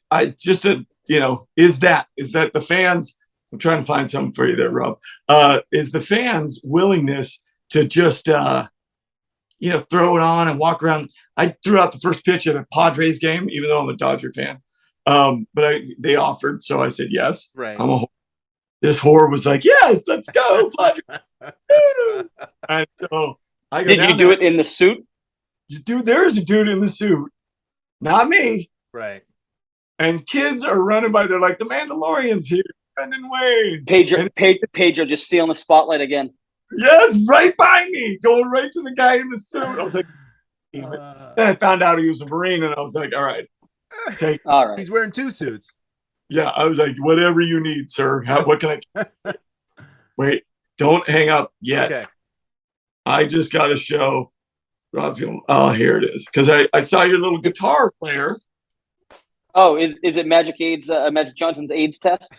that the fans? I'm trying to find something for you there, Rob. Is the fans' willingness to just throw it on and walk around? I threw out the first pitch at a Padres game, even though I'm a Dodger fan. But they offered, so I said yes. Right. This whore was like, yes, let's go, Padres. And so I go Did you do it in the suit? Dude, there's a dude in the suit, not me. Right. And kids are running by. They're like, the Mandalorian's here. Brendan Wade. Pedro just stealing the spotlight again. Yes, right by me, going right to the guy in the suit. I was like, then I found out he was a Marine, and I was like, all right. All right. He's wearing 2 suits. Yeah, I was like, whatever you need, sir. What can I? Wait, don't hang up yet. Okay. I just got to show Rob's going, oh, here it is. Because I saw your little guitar player. Oh, is it Magic Johnson's AIDS test?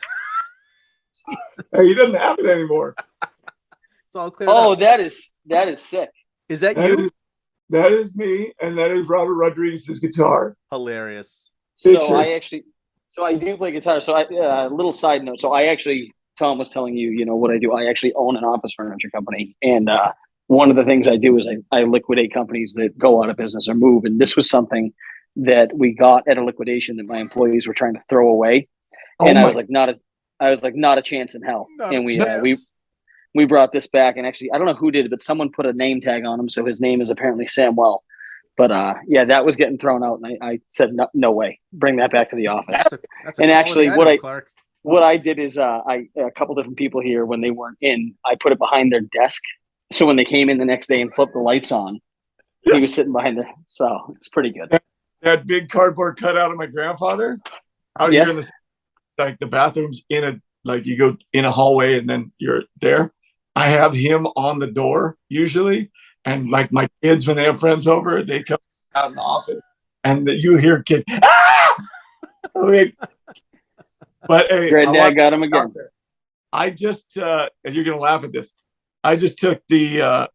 Hey, he doesn't have it anymore. It's all clear. Oh, that is sick. Is that you? That is me, and that is Robert Rodriguez's guitar. Hilarious. So I do play guitar. So a little side note. So Tom was telling you, what I do. I actually own an office furniture company, and one of the things I do is I liquidate companies that go out of business or move. And this was something that we got at a liquidation that my employees were trying to throw away, and I was like, not a chance in hell. And we brought this back, and actually, I don't know who did it, but someone put a name tag on him, so his name is apparently Samwell. But that was getting thrown out, and I said, no way, bring that back to the office. That's a and actually, item, Clark. what I did is a couple different people here, when they weren't in, I put it behind their desk, so when they came in the next day and flipped the lights on, he was sitting behind there. So it's pretty good. That big cardboard cutout of my grandfather out here in the bathrooms you go in a hallway and then you're there. I have him on the door usually, and like my kids, when they have friends over, they come out in the office, and you hear kids. Ah! But hey, Granddad got him again. I just, and you're gonna laugh at this. I just took the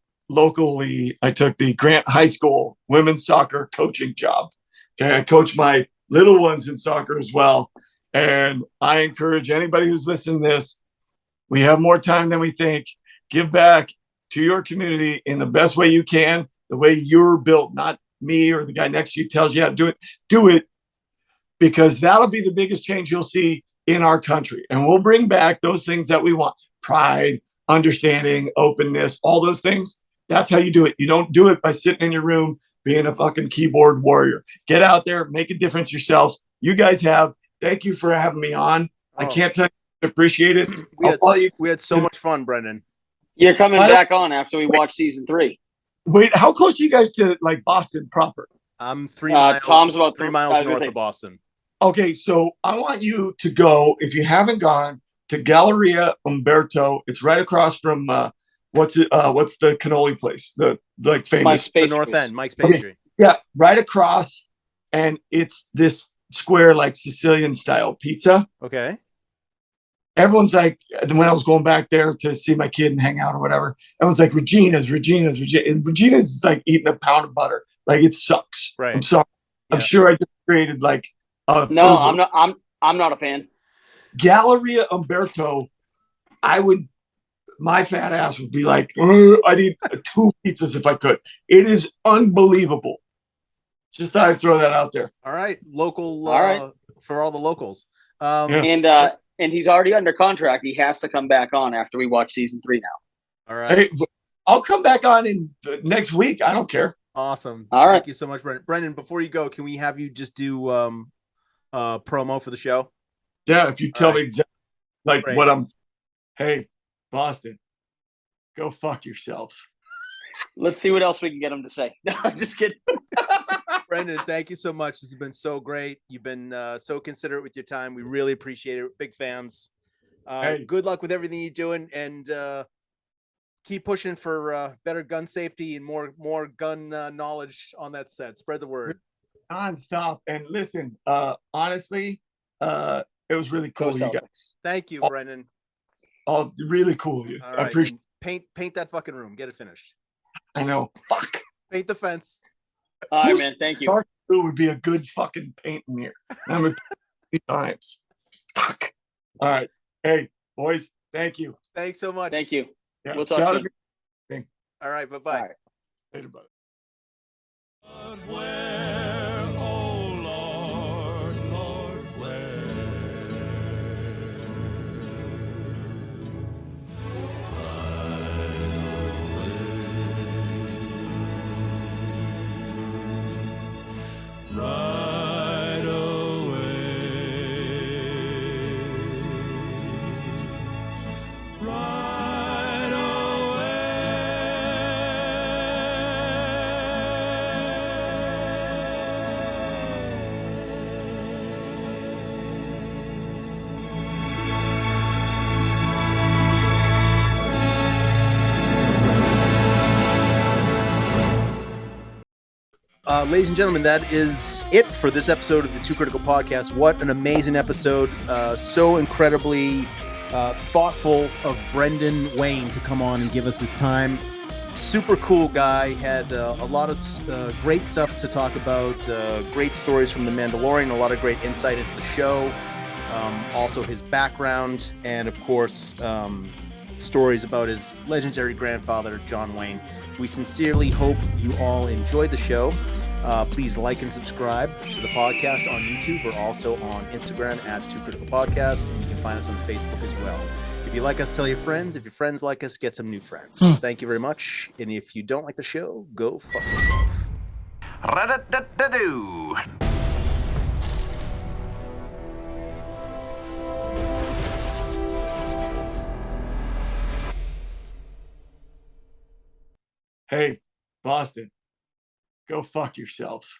Grant High School women's soccer coaching job. Okay, I coach my little ones in soccer as well, and I encourage anybody who's listening to this. We have more time than we think. Give back to your community in the best way you can, the way you're built, not me or the guy next to you tells you how to do it. Do it, because that'll be the biggest change you'll see in our country. And we'll bring back those things that we want: pride, understanding, openness, all those things. That's how you do it. You don't do it by sitting in your room being a fucking keyboard warrior. Get out there, make a difference yourselves. You guys have. Thank you for having me on. I can't tell you, appreciate it. We had so much fun, Brendan. You're coming back on after we watch season 3. Wait, how close are you guys to like Boston proper? I'm 3 miles. Tom's about 3 miles north of Boston. Okay, so I want you to go, if you haven't gone, to Galleria Umberto. It's right across from what's the cannoli place? The famous the North End, Mike's Pastry. Okay. Yeah, right across, and it's this square like Sicilian style pizza. Okay. Everyone's like, when I was going back there to see my kid and hang out or whatever, everyone's like, Regina's. And Regina's is like eating a pound of butter. Like, it sucks. Right. I'm sorry. Yeah. I'm sure I just created like a no, I'm not a fan. Galleria Umberto, my fat ass would be like, I'd eat 2 pizzas if I could. It is unbelievable. Just thought I'd throw that out there. All right. Local all right. For all the locals. And he's already under contract. He has to come back on after we watch season 3 now. All right. Hey, I'll come back on in next week. I don't care. Awesome. All right. Thank you so much, Brendan. Brendan, before you go, can we have you just do promo for the show? Yeah, if you tell me exactly like Great. what I'm. Hey, Boston, go fuck yourselves. Let's see what else we can get him to say. No, I'm just kidding. Brendan, thank you so much. This has been so great. You've been so considerate with your time. We really appreciate it. Big fans. Hey. Good luck with everything you're doing, and keep pushing for better gun safety and more gun knowledge on that set. Spread the word. Non-stop. And listen, honestly, it was really cool. You guys. Thank you, Brendan. Oh, really cool. You. All I right. appreciate. Paint that fucking room. Get it finished. I know. Fuck. Paint the fence. All right, man. Thank you. It would be a good fucking paint in here. I'm a times. Fuck. All right. Hey, boys. Thank you. Thanks so much. Thank you. Yeah, We'll talk soon. All right. Bye-bye. All right. Later, bud. Right away. Right Ladies and gentlemen, that is it for this episode of the Too Critical Podcast. What an amazing episode. So incredibly thoughtful of Brendan Wayne to come on and give us his time. Super cool guy. Had a lot of great stuff to talk about. Great stories from The Mandalorian. A lot of great insight into the show. Also his background. And of course, stories about his legendary grandfather, John Wayne. We sincerely hope you all enjoyed the show. Please like and subscribe to the podcast on YouTube. We're also on Instagram at Too Critical Podcasts, and you can find us on Facebook as well. If you like us, tell your friends. If your friends like us, get some new friends. Thank you very much. And if you don't like the show, go fuck yourself. Ra-da-da-da-doo. Hey, Boston, go fuck yourselves.